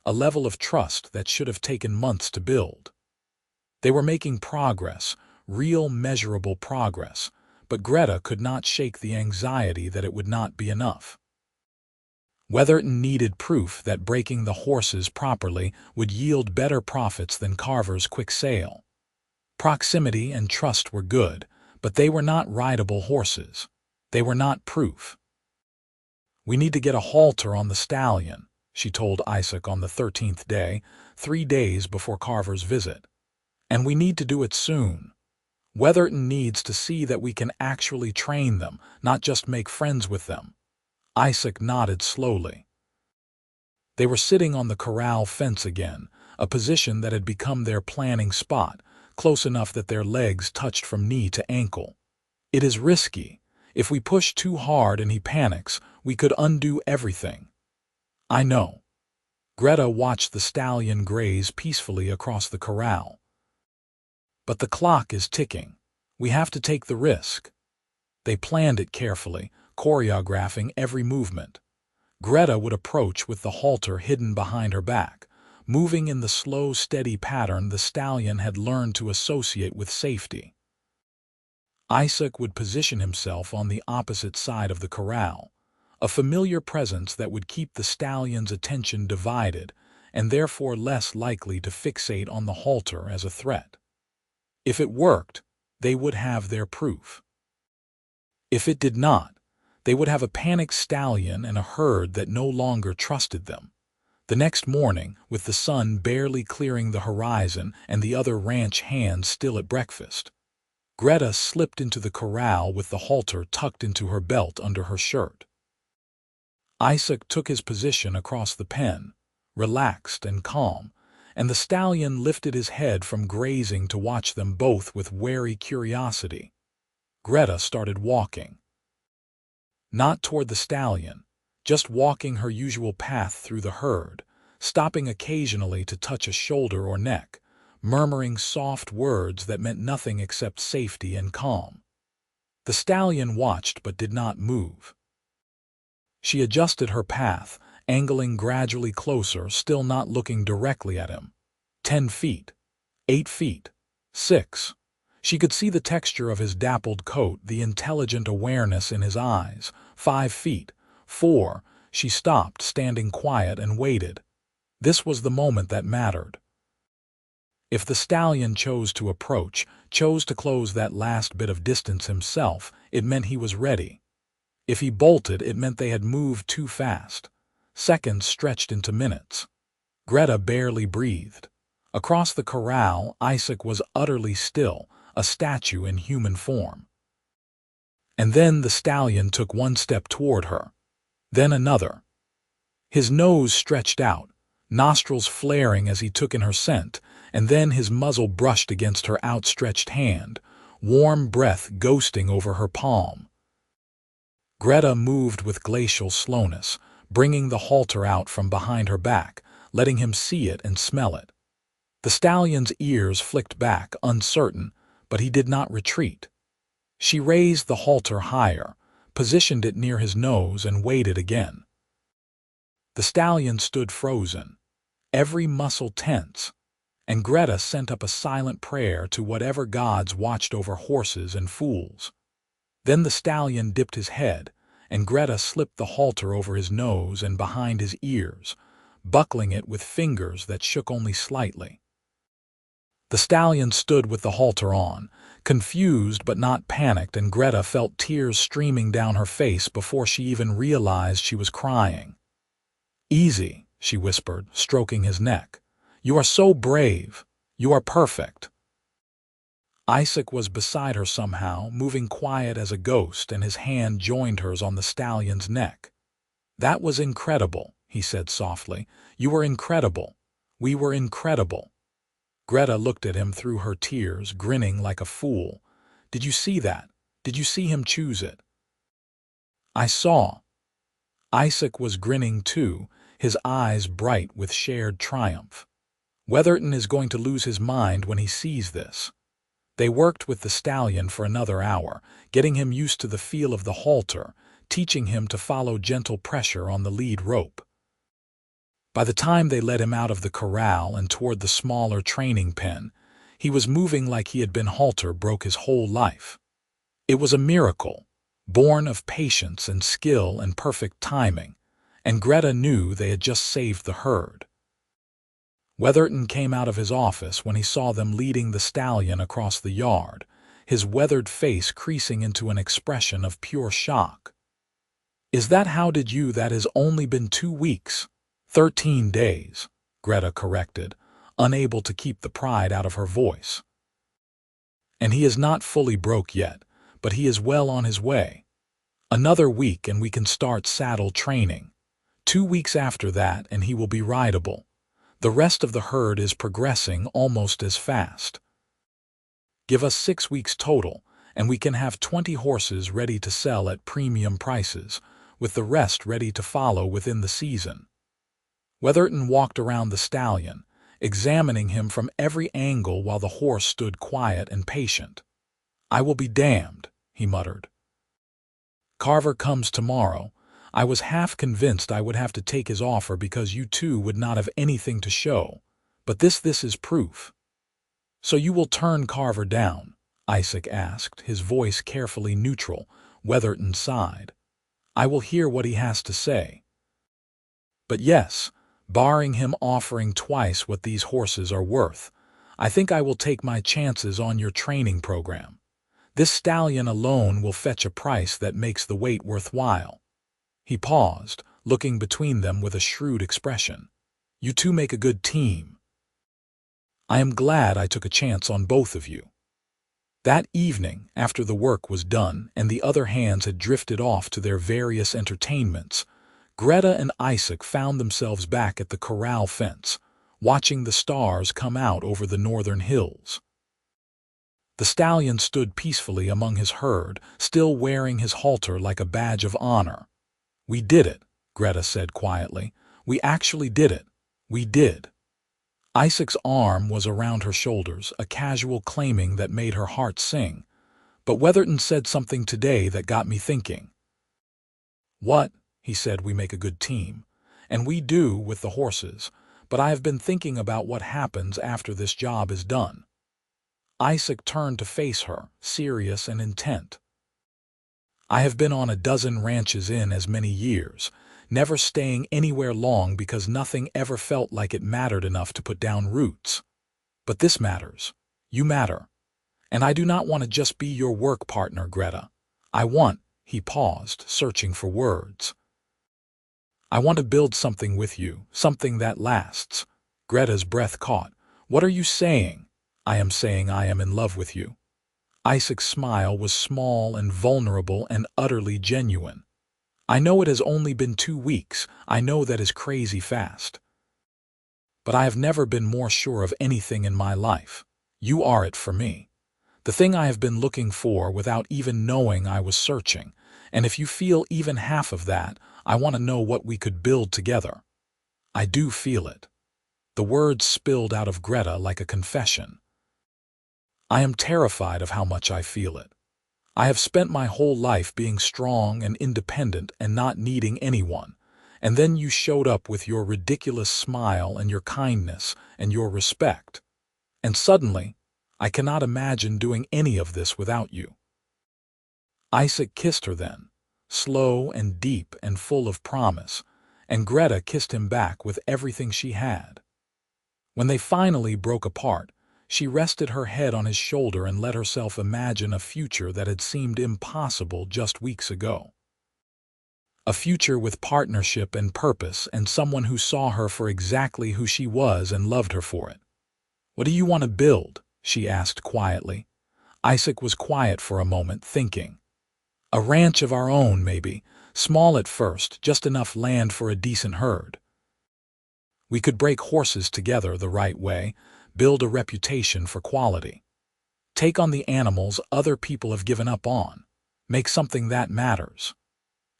a level of trust that should have taken months to build. They were making progress, real measurable progress, but Greta could not shake the anxiety that it would not be enough. Weatherton needed proof that breaking the horses properly would yield better profits than Carver's quick sale. Proximity and trust were good, but they were not rideable horses. They were not proof. "We need to get a halter on the stallion," she told Isaac on the 13th day, 3 days before Carver's visit. "And we need to do it soon. Weatherton needs to see that we can actually train them, not just make friends with them." Isaac nodded slowly. They were sitting on the corral fence again, a position that had become their planning spot, close enough that their legs touched from knee to ankle. "It is risky. If we push too hard and he panics, we could undo everything." "I know." Greta watched the stallion graze peacefully across the corral. "But the clock is ticking. We have to take the risk." They planned it carefully, choreographing every movement. Greta would approach with the halter hidden behind her back, moving in the slow, steady pattern the stallion had learned to associate with safety. Isaac would position himself on the opposite side of the corral, a familiar presence that would keep the stallion's attention divided and therefore less likely to fixate on the halter as a threat. If it worked, they would have their proof. If it did not, they would have a panicked stallion and a herd that no longer trusted them. The next morning, with the sun barely clearing the horizon and the other ranch hands still at breakfast, Greta slipped into the corral with the halter tucked into her belt under her shirt. Isaac took his position across the pen, relaxed and calm, and the stallion lifted his head from grazing to watch them both with wary curiosity. Greta started walking. Not toward the stallion, just walking her usual path through the herd, stopping occasionally to touch a shoulder or neck, murmuring soft words that meant nothing except safety and calm. The stallion watched but did not move. She adjusted her path, angling gradually closer, still not looking directly at him. 10 feet, 8 feet, 6. She could see the texture of his dappled coat, the intelligent awareness in his eyes. 5 feet, 4. She stopped, standing quiet, and waited. This was the moment that mattered. If the stallion chose to approach, chose to close that last bit of distance himself, it meant he was ready. If he bolted, it meant they had moved too fast. Seconds stretched into minutes. Greta barely breathed. Across the corral, Isaac was utterly still, a statue in human form. And then the stallion took one step toward her. Then another. His nose stretched out, nostrils flaring as he took in her scent, and then his muzzle brushed against her outstretched hand, warm breath ghosting over her palm. Greta moved with glacial slowness, bringing the halter out from behind her back, letting him see it and smell it. The stallion's ears flicked back, uncertain, but he did not retreat. She raised the halter higher, positioned it near his nose, and waited again. The stallion stood frozen, every muscle tense, and Greta sent up a silent prayer to whatever gods watched over horses and fools. Then the stallion dipped his head, and Greta slipped the halter over his nose and behind his ears, buckling it with fingers that shook only slightly. The stallion stood with the halter on, confused but not panicked, and Greta felt tears streaming down her face before she even realized she was crying. "Easy," she whispered, stroking his neck. "You are so brave. You are perfect." Isaac was beside her somehow, moving quiet as a ghost, and his hand joined hers on the stallion's neck. "That was incredible," he said softly. "You were incredible. We were incredible." Greta looked at him through her tears, grinning like a fool. "Did you see that? Did you see him choose it?" "I saw." Isaac was grinning too, his eyes bright with shared triumph. "Weatherton is going to lose his mind when he sees this." They worked with the stallion for another hour, getting him used to the feel of the halter, teaching him to follow gentle pressure on the lead rope. By the time they led him out of the corral and toward the smaller training pen, he was moving like he had been halter broke his whole life. It was a miracle, born of patience and skill and perfect timing, and Greta knew they had just saved the herd. Weatherton came out of his office when he saw them leading the stallion across the yard, his weathered face creasing into an expression of pure shock. "Is that how did you? That has only been 2 weeks. 13 days, Greta corrected, unable to keep the pride out of her voice. "And he is not fully broke yet, but he is well on his way. Another week and we can start saddle training. 2 weeks after that and he will be rideable. The rest of the herd is progressing almost as fast. Give us 6 weeks total, and we can have 20 horses ready to sell at premium prices, with the rest ready to follow within the season." Weatherton walked around the stallion, examining him from every angle while the horse stood quiet and patient. "I will be damned," he muttered. "Carver comes tomorrow. I was half convinced I would have to take his offer because you two would not have anything to show, but this is proof." "So you will turn Carver down?" Isaac asked, his voice carefully neutral. Weatherton sighed. "I will hear what he has to say. But yes, barring him offering twice what these horses are worth, I think I will take my chances on your training program. This stallion alone will fetch a price that makes the wait worthwhile." He paused, looking between them with a shrewd expression. "You two make a good team. I am glad I took a chance on both of you." That evening, after the work was done and the other hands had drifted off to their various entertainments, Greta and Isaac found themselves back at the corral fence, watching the stars come out over the northern hills. The stallion stood peacefully among his herd, still wearing his halter like a badge of honor. "We did it," Greta said quietly. "We actually did it. We did." Isaac's arm was around her shoulders, a casual claiming that made her heart sing. "But Weatherton said something today that got me thinking." "What?" He said. "We make a good team. And we do with the horses. But I have been thinking about what happens after this job is done." Isaac turned to face her, serious and intent. "I have been on a dozen ranches in as many years, never staying anywhere long because nothing ever felt like it mattered enough to put down roots. But this matters. You matter. And I do not want to just be your work partner, Greta. I want—" he paused, searching for words. I want to build something with you, something that lasts. Greta's breath caught. What are you saying? I am saying I am in love with you. Isaac's smile was small and vulnerable and utterly genuine. I know it has only been 2 weeks. I know that is crazy fast. But I have never been more sure of anything in my life. You are it for me. The thing I have been looking for without even knowing I was searching. And if you feel even half of that, I want to know what we could build together. I do feel it. The words spilled out of Greta like a confession. I am terrified of how much I feel it. I have spent my whole life being strong and independent and not needing anyone. And then you showed up with your ridiculous smile and your kindness and your respect. And suddenly, I cannot imagine doing any of this without you. Isaac kissed her then, slow and deep and full of promise, and Greta kissed him back with everything she had. When they finally broke apart, she rested her head on his shoulder and let herself imagine a future that had seemed impossible just weeks ago. A future with partnership and purpose and someone who saw her for exactly who she was and loved her for it. What do you want to build? She asked quietly. Isaac was quiet for a moment, thinking. A ranch of our own, maybe. Small at first, just enough land for a decent herd. We could break horses together the right way, build a reputation for quality. Take on the animals other people have given up on. Make something that matters.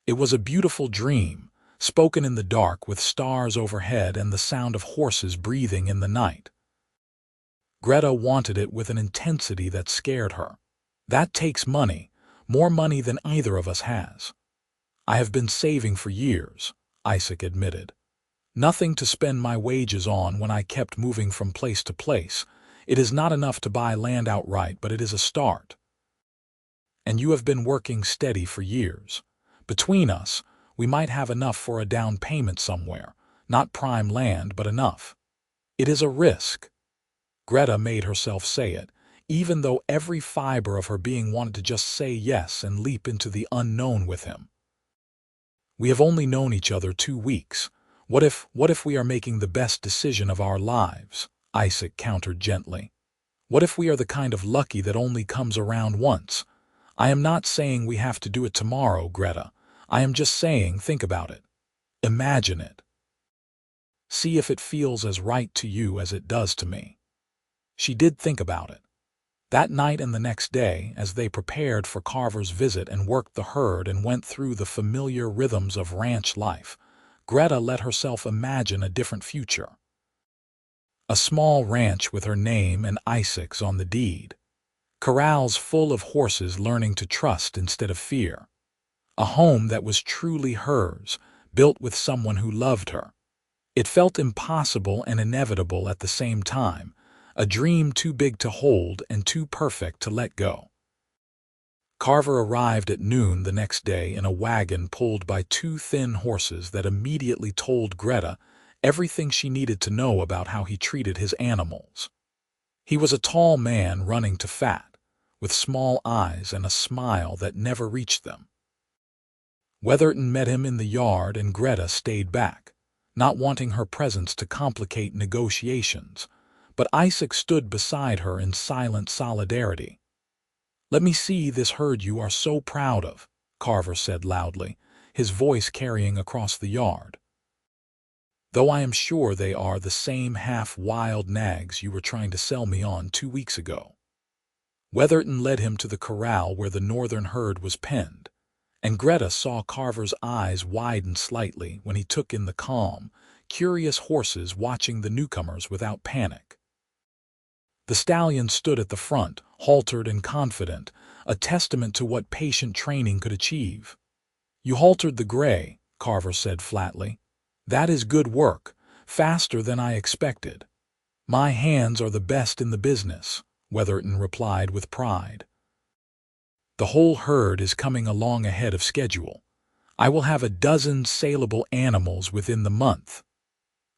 It was a beautiful dream, spoken in the dark with stars overhead and the sound of horses breathing in the night. Greta wanted it with an intensity that scared her. That takes money, more money than either of us has. I have been saving for years, Isaac admitted. Nothing to spend my wages on when I kept moving from place to place. It is not enough to buy land outright, but it is a start. And you have been working steady for years. Between us, we might have enough for a down payment somewhere, not prime land, but enough. It is a risk. Greta made herself say it, even though every fiber of her being wanted to just say yes and leap into the unknown with him. We have only known each other 2 weeks. What if we are making the best decision of our lives? Isaac countered gently. What if we are the kind of lucky that only comes around once? I am not saying we have to do it tomorrow, Greta. I am just saying, think about it. Imagine it. See if it feels as right to you as it does to me. She did think about it. That night and the next day, as they prepared for Carver's visit and worked the herd and went through the familiar rhythms of ranch life, Greta let herself imagine a different future. A small ranch with her name and Isaac's on the deed. Corrals full of horses learning to trust instead of fear. A home that was truly hers, built with someone who loved her. It felt impossible and inevitable at the same time, a dream too big to hold and too perfect to let go. Carver arrived at noon the next day in a wagon pulled by 2 thin horses that immediately told Greta everything she needed to know about how he treated his animals. He was a tall man running to fat, with small eyes and a smile that never reached them. Weatherton met him in the yard and Greta stayed back, not wanting her presence to complicate negotiations, but Isaac stood beside her in silent solidarity. Let me see this herd you are so proud of, Carver said loudly, his voice carrying across the yard. Though I am sure they are the same half-wild nags you were trying to sell me on 2 weeks ago. Weatherton led him to the corral where the northern herd was penned, and Greta saw Carver's eyes widen slightly when he took in the calm, curious horses watching the newcomers without panic. The Stallions stood at the front, haltered and confident, a testament to what patient training could achieve. You haltered the gray, Carver said flatly. That is good work, faster than I expected. My hands are the best in the business, Weatherton replied with pride. The whole herd is coming along ahead of schedule. I will have a dozen saleable animals within the month.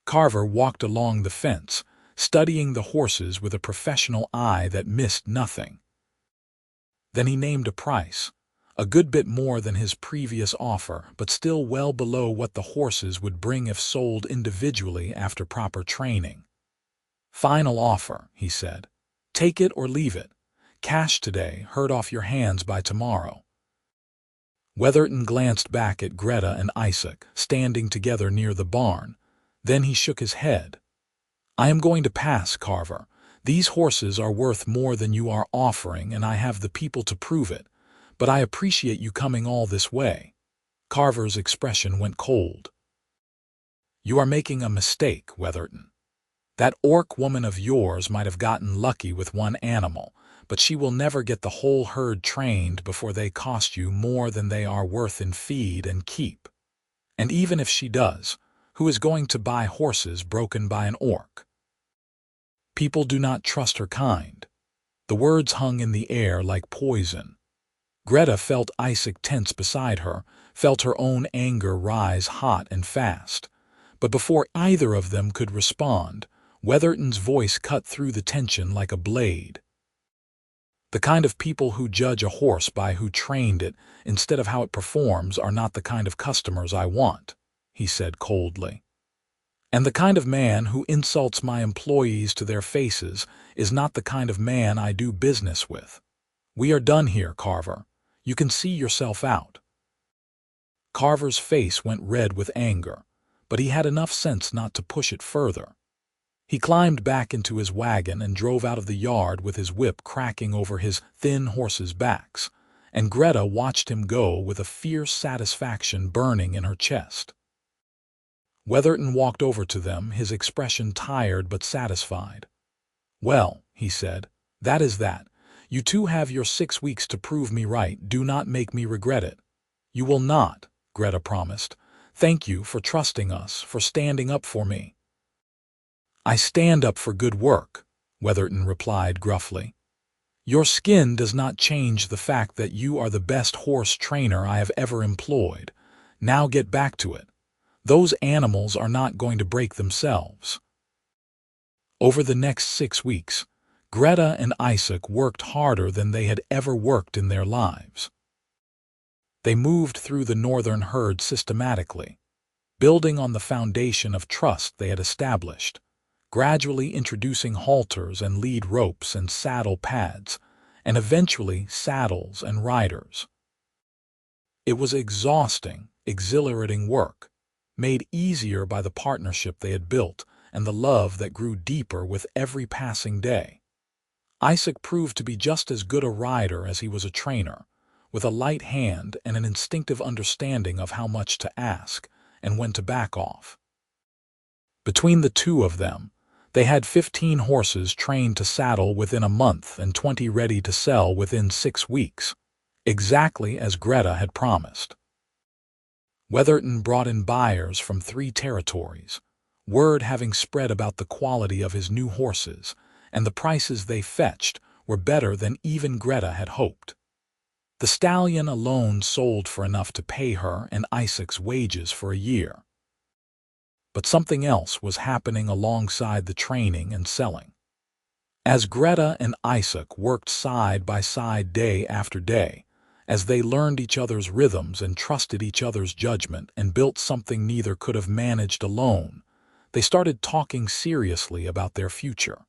Carver walked along the fence, studying the horses with a professional eye that missed nothing. Then he named a price, a good bit more than his previous offer, but still well below what the horses would bring if sold individually after proper training. "Final offer," he said. "Take it or leave it. Cash today, herd off your hands by tomorrow." Weatherton glanced back at Greta and Isaac, standing together near the barn. Then he shook his head. "I am going to pass, Carver. These horses are worth more than you are offering, and I have the people to prove it. But I appreciate you coming all this way." Carver's expression went cold. "You are making a mistake, Weatherton. That orc woman of yours might have gotten lucky with one animal, but she will never get the whole herd trained before they cost you more than they are worth in feed and keep. And even if she does, who is going to buy horses broken by an orc? People do not trust her kind." The words hung in the air like poison. Greta felt Isaac tense beside her, felt her own anger rise hot and fast. But before either of them could respond, Weatherton's voice cut through the tension like a blade. "The kind of people who judge a horse by who trained it instead of how it performs are not the kind of customers I want," he said coldly. "And the kind of man who insults my employees to their faces is not the kind of man I do business with. We are done here, Carver. You can see yourself out." Carver's face went red with anger, but he had enough sense not to push it further. He climbed back into his wagon and drove out of the yard with his whip cracking over his thin horses' backs, and Greta watched him go with a fierce satisfaction burning in her chest. Weatherton walked over to them, his expression tired but satisfied. "Well," he said, "that is that. You two have your 6 weeks to prove me right. Do not make me regret it." "You will not," Greta promised. "Thank you for trusting us, for standing up for me." "I stand up for good work," Weatherton replied gruffly. "Your skin does not change the fact that you are the best horse trainer I have ever employed. Now get back to it. Those animals are not going to break themselves." Over the next 6 weeks, Greta and Isaac worked harder than they had ever worked in their lives. They moved through the northern herd systematically, building on the foundation of trust they had established, gradually introducing halters and lead ropes and saddle pads, and eventually saddles and riders. It was exhausting, exhilarating work, made easier by the partnership they had built and the love that grew deeper with every passing day. Isaac proved to be just as good a rider as he was a trainer, with a light hand and an instinctive understanding of how much to ask and when to back off. Between the two of them, they had 15 horses trained to saddle within a month and 20 ready to sell within 6 weeks, exactly as Greta had promised. Weatherton brought in buyers from 3 territories, word having spread about the quality of his new horses, and the prices they fetched were better than even Greta had hoped. The stallion alone sold for enough to pay her and Isaac's wages for a year. But something else was happening alongside the training and selling. As Greta and Isaac worked side by side day after day, as they learned each other's rhythms and trusted each other's judgment and built something neither could have managed alone, they started talking seriously about their future.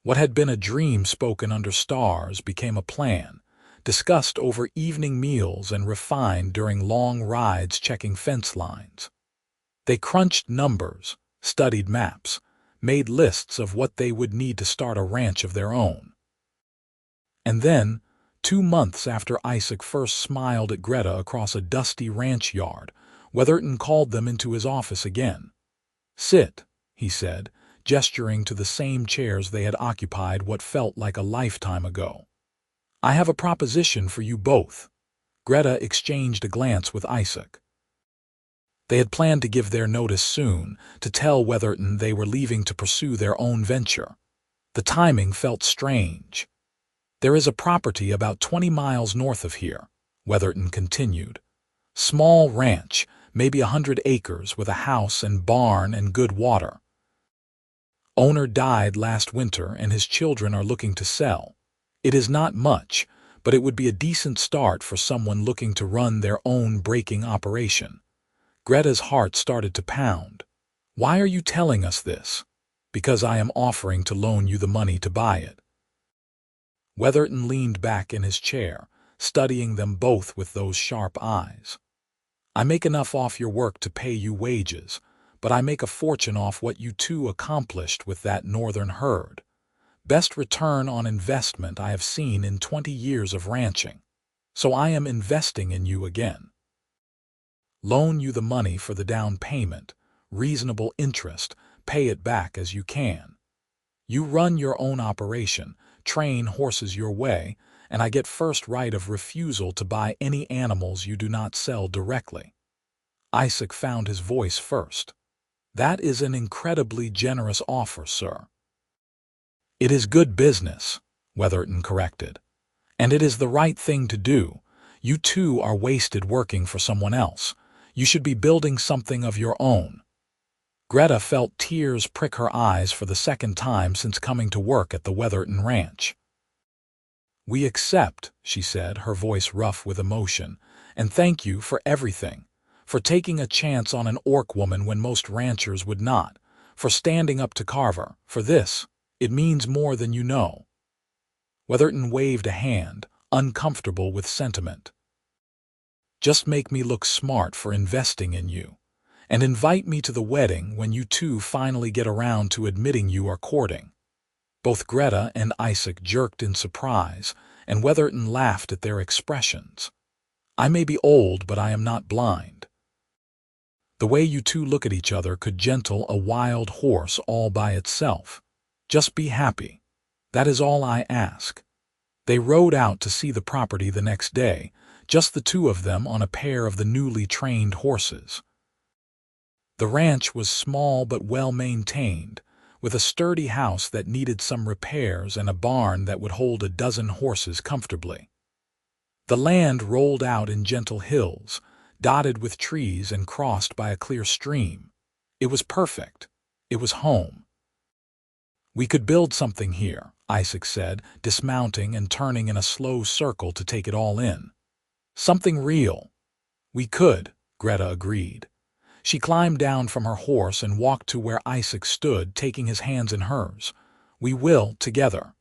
What had been a dream spoken under stars became a plan, discussed over evening meals and refined during long rides checking fence lines. They crunched numbers, studied maps, made lists of what they would need to start a ranch of their own. And then, 2 months after Isaac first smiled at Greta across a dusty ranch yard, Weatherton called them into his office again. "Sit," he said, gesturing to the same chairs they had occupied what felt like a lifetime ago. "I have a proposition for you both." Greta exchanged a glance with Isaac. They had planned to give their notice soon, to tell Weatherton they were leaving to pursue their own venture. The timing felt strange. "There is a property about 20 miles north of here," Weatherton continued. "Small ranch, maybe 100 acres, with a house and barn and good water. Owner died last winter and his children are looking to sell. It is not much, but it would be a decent start for someone looking to run their own braking operation. Greta's heart started to pound. Why are you telling us this? Because I am offering to loan you the money to buy it. Weatherton leaned back in his chair, studying them both with those sharp eyes. I make enough off your work to pay you wages, but I make a fortune off what you two accomplished with that northern herd. Best return on investment I have seen in 20 years of ranching. So I am investing in you again. Loan you the money for the down payment, reasonable interest, pay it back as you can. You run your own operation, train horses your way, and I get first right of refusal to buy any animals you do not sell directly. Isaac found his voice first. That is an incredibly generous offer, sir. It is good business, Weatherton corrected. And it is the right thing to do. You two are wasted working for someone else. You should be building something of your own. Greta felt tears prick her eyes for the second time since coming to work at the Weatherton ranch. We accept, she said, her voice rough with emotion, and thank you for everything, for taking a chance on an orc woman when most ranchers would not, for standing up to Carver, for this. It means more than you know. Weatherton waved a hand, uncomfortable with sentiment. Just make me look smart for investing in you, and invite me to the wedding when you two finally get around to admitting you are courting. Both Greta and Isaac jerked in surprise, and Weatherton laughed at their expressions. I may be old, but I am not blind. The way you two look at each other could gentle a wild horse all by itself. Just be happy. That is all I ask. They rode out to see the property the next day, just the two of them on a pair of the newly trained horses. The ranch was small but well maintained, with a sturdy house that needed some repairs and a barn that would hold a dozen horses comfortably. The land rolled out in gentle hills, dotted with trees and crossed by a clear stream. It was perfect. It was home. We could build something here, Isaac said, dismounting and turning in a slow circle to take it all in. Something real. We could, Greta agreed. She climbed down from her horse and walked to where Isaac stood, taking his hands in hers. We will, together.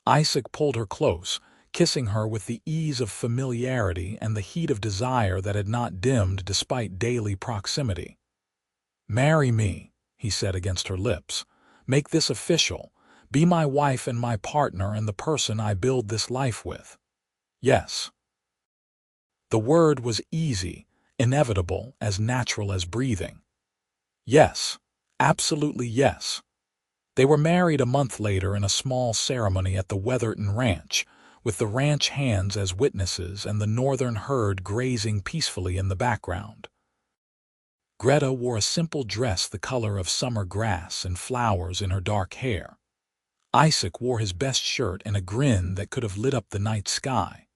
Isaac pulled her close, kissing her with the ease of familiarity and the heat of desire that had not dimmed despite daily proximity. Marry me, he said against her lips. Make this official. Be my wife and my partner and the person I build this life with. Yes. The word was easy, inevitable, as natural as breathing. Yes, absolutely yes. They were married a month later in a small ceremony at the Weatherton Ranch, with the ranch hands as witnesses and the northern herd grazing peacefully in the background. Greta wore a simple dress the color of summer grass and flowers in her dark hair. Isaac wore his best shirt and a grin that could have lit up the night sky.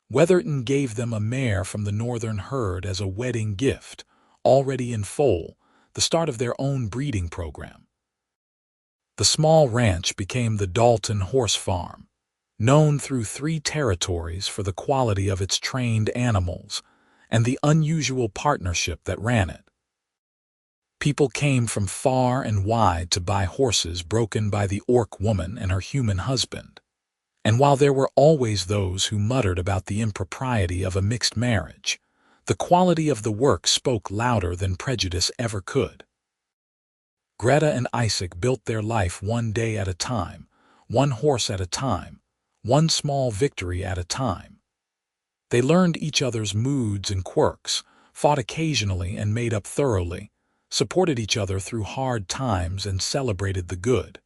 Weatherton gave them a mare from the northern herd as a wedding gift, already in foal, the start of their own breeding program. The small ranch became the Dalton Horse Farm, known through 3 territories for the quality of its trained animals and the unusual partnership that ran it. People came from far and wide to buy horses broken by the orc woman and her human husband. And while there were always those who muttered about the impropriety of a mixed marriage, the quality of the work spoke louder than prejudice ever could. Greta and Isaac built their life one day at a time, one horse at a time, one small victory at a time. They learned each other's moods and quirks, fought occasionally and made up thoroughly, supported each other through hard times and celebrated the good.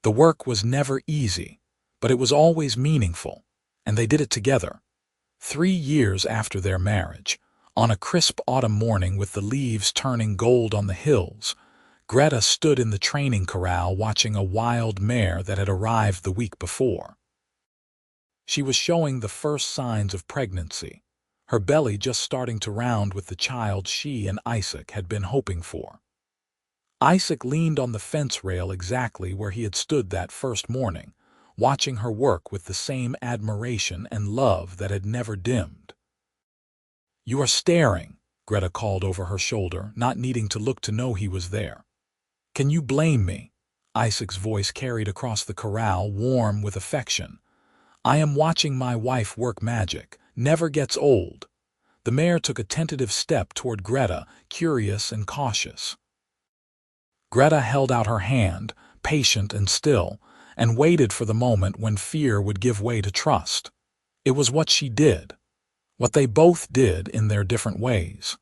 The work was never easy, but it was always meaningful, and they did it together. 3 years after their marriage, on a crisp autumn morning with the leaves turning gold on the hills, Greta stood in the training corral watching a wild mare that had arrived the week before. She was showing the first signs of pregnancy, her belly just starting to round with the child she and Isaac had been hoping for. Isaac leaned on the fence rail exactly where he had stood that first morning, watching her work with the same admiration and love that had never dimmed. "You are staring," Greta called over her shoulder, not needing to look to know he was there. "Can you blame me?" Isaac's voice carried across the corral, warm with affection. "I am watching my wife work magic. Never gets old." The mare took a tentative step toward Greta, curious and cautious. Greta held out her hand, patient and still, and waited for the moment when fear would give way to trust. It was what she did, what they both did in their different ways.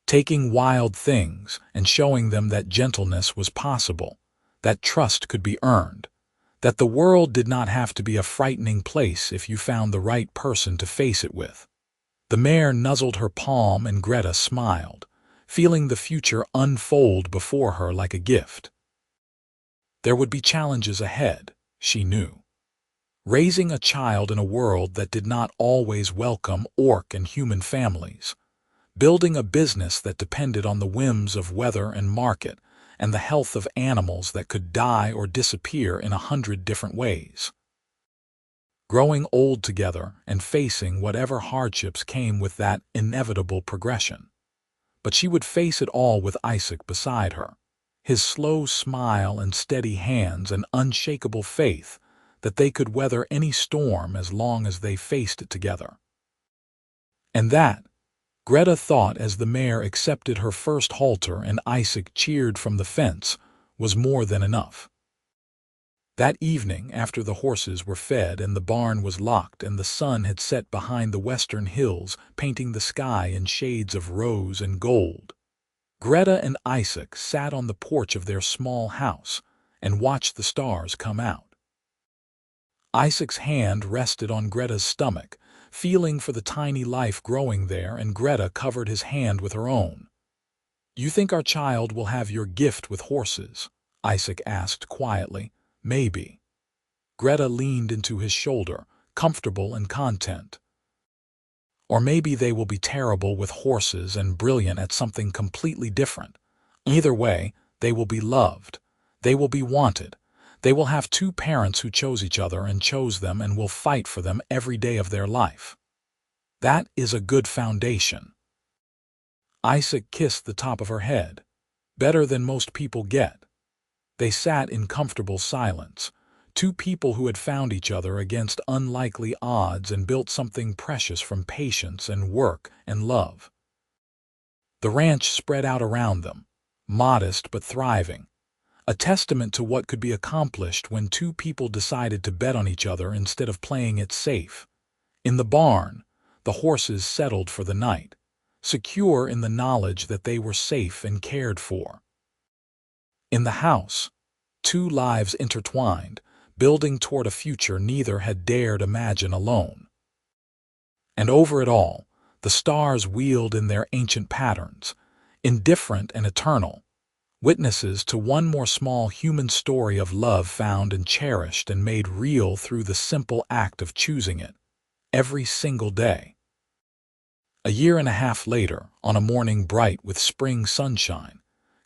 Taking wild things and showing them that gentleness was possible, that trust could be earned, that the world did not have to be a frightening place if you found the right person to face it with. The mare nuzzled her palm and Greta smiled, feeling the future unfold before her like a gift. There would be challenges ahead, she knew. Raising a child in a world that did not always welcome orc and human families. Building a business that depended on the whims of weather and market, and the health of animals that could die or disappear in 100 different ways. Growing old together and facing whatever hardships came with that inevitable progression. But she would face it all with Isaac beside her, his slow smile and steady hands and unshakable faith that they could weather any storm as long as they faced it together. And that, Greta thought as the mare accepted her first halter and Isaac cheered from the fence, was more than enough. That evening, after the horses were fed and the barn was locked and the sun had set behind the western hills, painting the sky in shades of rose and gold, Greta and Isaac sat on the porch of their small house and watched the stars come out. Isaac's hand rested on Greta's stomach, feeling for the tiny life growing there, and Greta covered his hand with her own. "You think our child will have your gift with horses?" Isaac asked quietly. "Maybe." Greta leaned into his shoulder, comfortable and content. "Or maybe they will be terrible with horses and brilliant at something completely different. Either way, they will be loved. They will be wanted. They will have two parents who chose each other and chose them and will fight for them every day of their life. That is a good foundation." Isaac kissed the top of her head. "Better than most people get." They sat in comfortable silence, two people who had found each other against unlikely odds and built something precious from patience and work and love. The ranch spread out around them, modest but thriving, a testament to what could be accomplished when two people decided to bet on each other instead of playing it safe. In the barn, the horses settled for the night, secure in the knowledge that they were safe and cared for. In the house, two lives intertwined, building toward a future neither had dared imagine alone. And over it all, the stars wheeled in their ancient patterns, indifferent and eternal, witnesses to one more small human story of love found and cherished and made real through the simple act of choosing it, every single day. A year and a half later, on a morning bright with spring sunshine,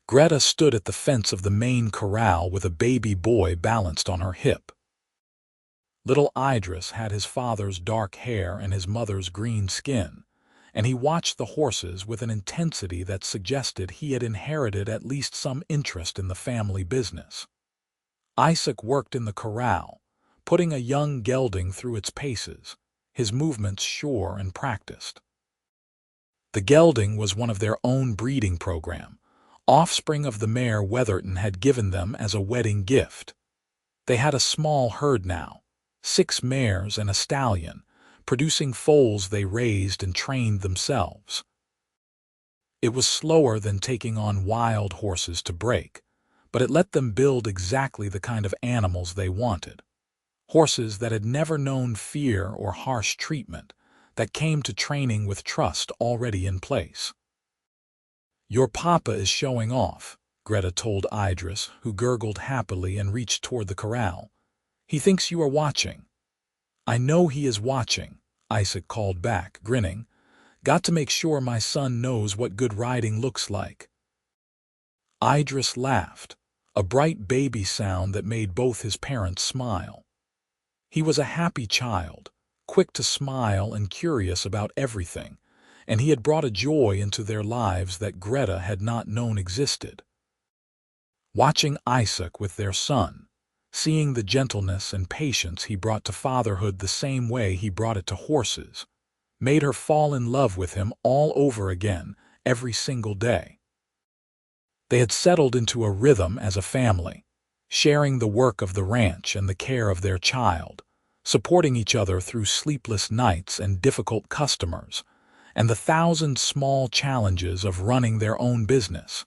Greta stood at the fence of the main corral with a baby boy balanced on her hip. Little Idris had his father's dark hair and his mother's green skin, and he watched the horses with an intensity that suggested he had inherited at least some interest in the family business. Isaac worked in the corral, putting a young gelding through its paces, his movements sure and practiced. The gelding was one of their own breeding program, offspring of the mare Weatherton had given them as a wedding gift. They had a small herd now, 6 mares and a stallion, producing foals they raised and trained themselves. It was slower than taking on wild horses to break, but it let them build exactly the kind of animals they wanted. Horses that had never known fear or harsh treatment, that came to training with trust already in place. "Your papa is showing off," Greta told Idris, who gurgled happily and reached toward the corral. "He thinks you are watching." "I know he is watching," Isaac called back, grinning. "Got to make sure my son knows what good riding looks like." Idris laughed, a bright baby sound that made both his parents smile. He was a happy child, quick to smile and curious about everything, and he had brought a joy into their lives that Greta had not known existed. Watching Isaac with their son, seeing the gentleness and patience he brought to fatherhood the same way he brought it to horses, made her fall in love with him all over again every single day. They had settled into a rhythm as a family, sharing the work of the ranch and the care of their child, supporting each other through sleepless nights and difficult customers, and the thousand small challenges of running their own business.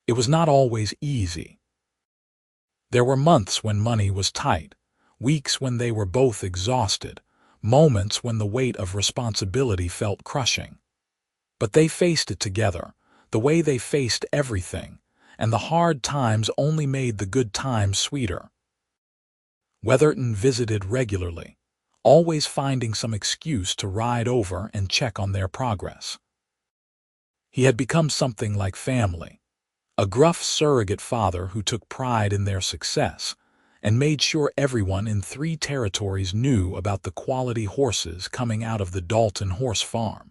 It was not always easy. There were months when money was tight, weeks when they were both exhausted, moments when the weight of responsibility felt crushing. But they faced it together, the way they faced everything, and the hard times only made the good times sweeter. Weatherton visited regularly, always finding some excuse to ride over and check on their progress. He had become something like family, a gruff surrogate father who took pride in their success and made sure everyone in 3 territories knew about the quality horses coming out of the Dalton horse farm.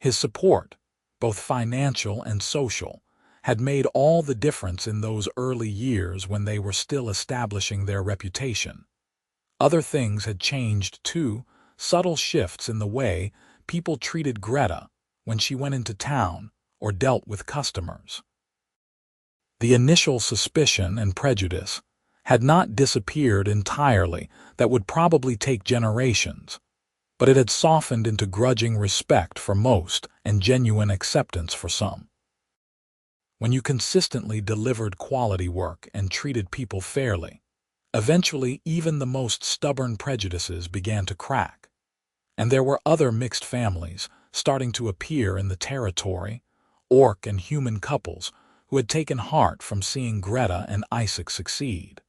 His support, both financial and social, had made all the difference in those early years when they were still establishing their reputation. Other things had changed too, subtle shifts in the way people treated Greta when she went into town or dealt with customers. The initial suspicion and prejudice had not disappeared entirely. That would probably take generations, but it had softened into grudging respect for most and genuine acceptance for some. When you consistently delivered quality work and treated people fairly, eventually even the most stubborn prejudices began to crack, and there were other mixed families starting to appear in the territory, orc and human couples who had taken heart from seeing Greta and Isaac succeed.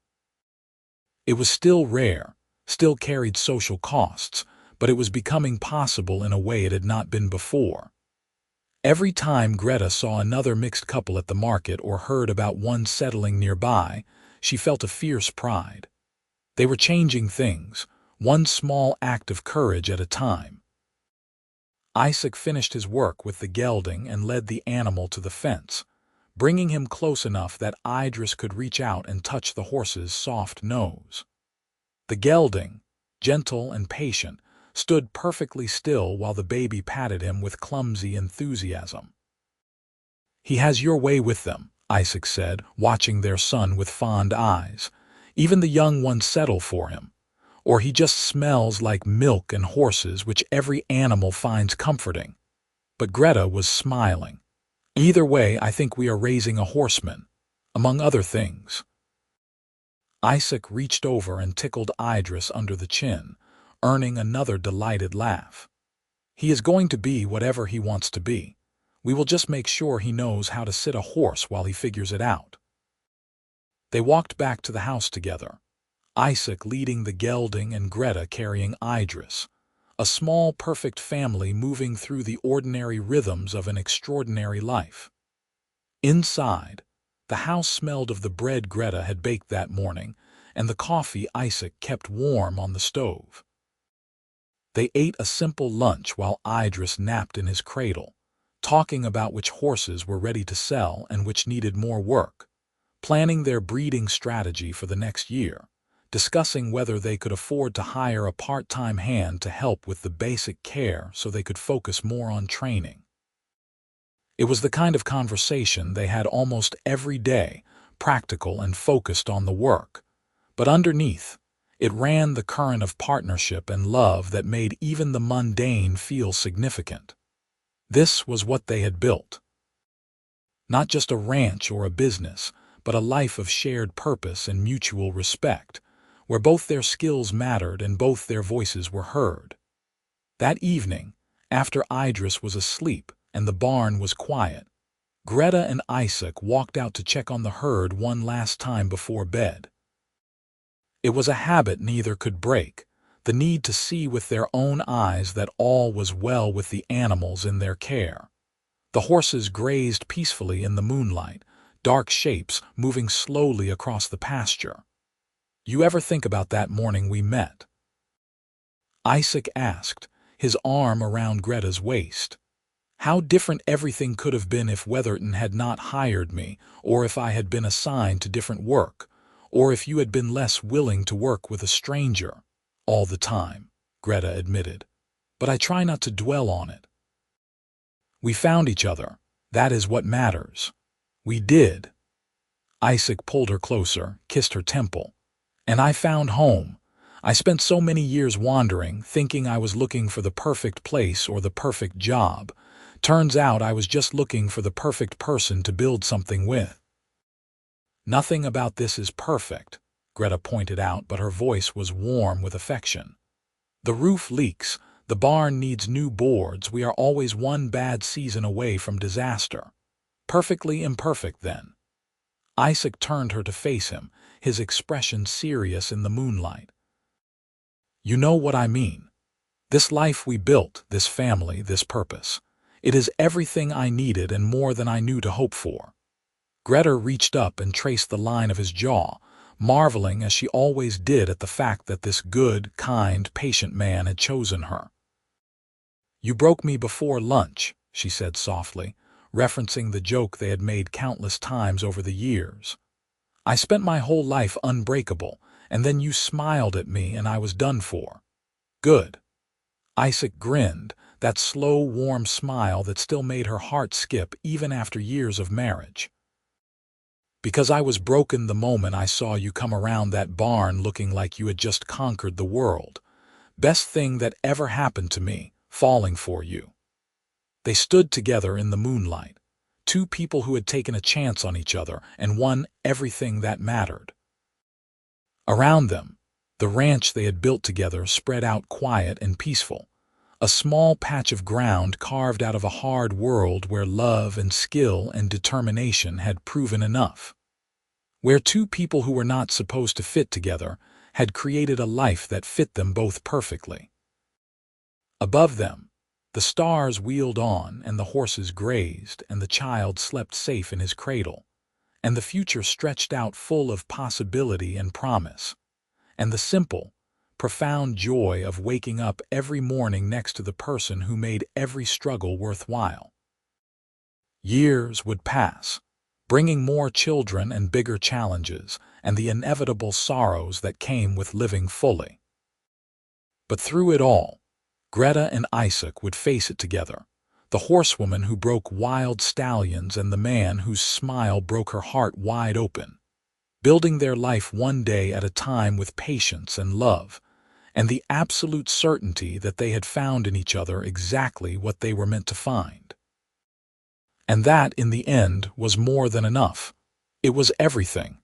It was still rare, still carried social costs, but it was becoming possible in a way it had not been before. Every time Greta saw another mixed couple at the market or heard about one settling nearby, she felt a fierce pride. They were changing things, one small act of courage at a time. Isaac finished his work with the gelding and led the animal to the fence, bringing him close enough that Idris could reach out and touch the horse's soft nose. The gelding, gentle and patient, stood perfectly still while the baby patted him with clumsy enthusiasm. "He has your way with them," Isaac said, watching their son with fond eyes. "Even the young ones settle for him. Or he just smells like milk and horses, which every animal finds comforting." But Greta was smiling. "Either way, I think we are raising a horseman, among other things." Isaac reached over and tickled Idris under the chin, earning another delighted laugh. "He is going to be whatever he wants to be. We will just make sure he knows how to sit a horse while he figures it out." They walked back to the house together, Isaac leading the gelding and Greta carrying Idris, a small, perfect family moving through the ordinary rhythms of an extraordinary life. Inside, the house smelled of the bread Greta had baked that morning and the coffee Isaac kept warm on the stove. They ate a simple lunch while Idris napped in his cradle, talking about which horses were ready to sell and which needed more work, planning their breeding strategy for the next year, discussing whether they could afford to hire a part-time hand to help with the basic care so they could focus more on training. It was the kind of conversation they had almost every day, practical and focused on the work, but underneath, it ran the current of partnership and love that made even the mundane feel significant. This was what they had built. Not just a ranch or a business, but a life of shared purpose and mutual respect, where both their skills mattered and both their voices were heard. That evening, after Idris was asleep and the barn was quiet, Greta and Isaac walked out to check on the herd one last time before bed. It was a habit neither could break, the need to see with their own eyes that all was well with the animals in their care. The horses grazed peacefully in the moonlight, dark shapes moving slowly across the pasture. "You ever think about that morning we met?" Isaac asked, his arm around Greta's waist. "How different everything could have been if Weatherton had not hired me, or if I had been assigned to different work, or if you had been less willing to work with a stranger." "All the time," Greta admitted. "But I try not to dwell on it. We found each other. That is what matters." "We did." Isaac pulled her closer, kissed her temple. "And I found home. I spent so many years wandering, thinking I was looking for the perfect place or the perfect job. Turns out I was just looking for the perfect person to build something with." "Nothing about this is perfect," Greta pointed out, but her voice was warm with affection. "The roof leaks, the barn needs new boards, we are always one bad season away from disaster. Perfectly imperfect, then." Isaac turned her to face him, his expression serious in the moonlight. "You know what I mean. This life we built, this family, this purpose. It is everything I needed and more than I knew to hope for." Greta reached up and traced the line of his jaw, marveling as she always did at the fact that this good, kind, patient man had chosen her. "You broke me before lunch," she said softly, referencing the joke they had made countless times over the years. "I spent my whole life unbreakable, and then you smiled at me and I was done for." "Good." Isaac grinned, that slow, warm smile that still made her heart skip even after years of marriage. "Because I was broken the moment I saw you come around that barn looking like you had just conquered the world. Best thing that ever happened to me, falling for you." They stood together in the moonlight, two people who had taken a chance on each other and won everything that mattered. Around them, the ranch they had built together spread out quiet and peaceful, a small patch of ground carved out of a hard world where love and skill and determination had proven enough. Where two people who were not supposed to fit together had created a life that fit them both perfectly. Above them, the stars wheeled on and the horses grazed and the child slept safe in his cradle, and the future stretched out full of possibility and promise, and the simple, profound joy of waking up every morning next to the person who made every struggle worthwhile. Years would pass, bringing more children and bigger challenges and the inevitable sorrows that came with living fully. But through it all, Greta and Isaac would face it together, the horsewoman who broke wild stallions and the man whose smile broke her heart wide open, building their life one day at a time with patience and love, and the absolute certainty that they had found in each other exactly what they were meant to find. And that, in the end, was more than enough. It was everything.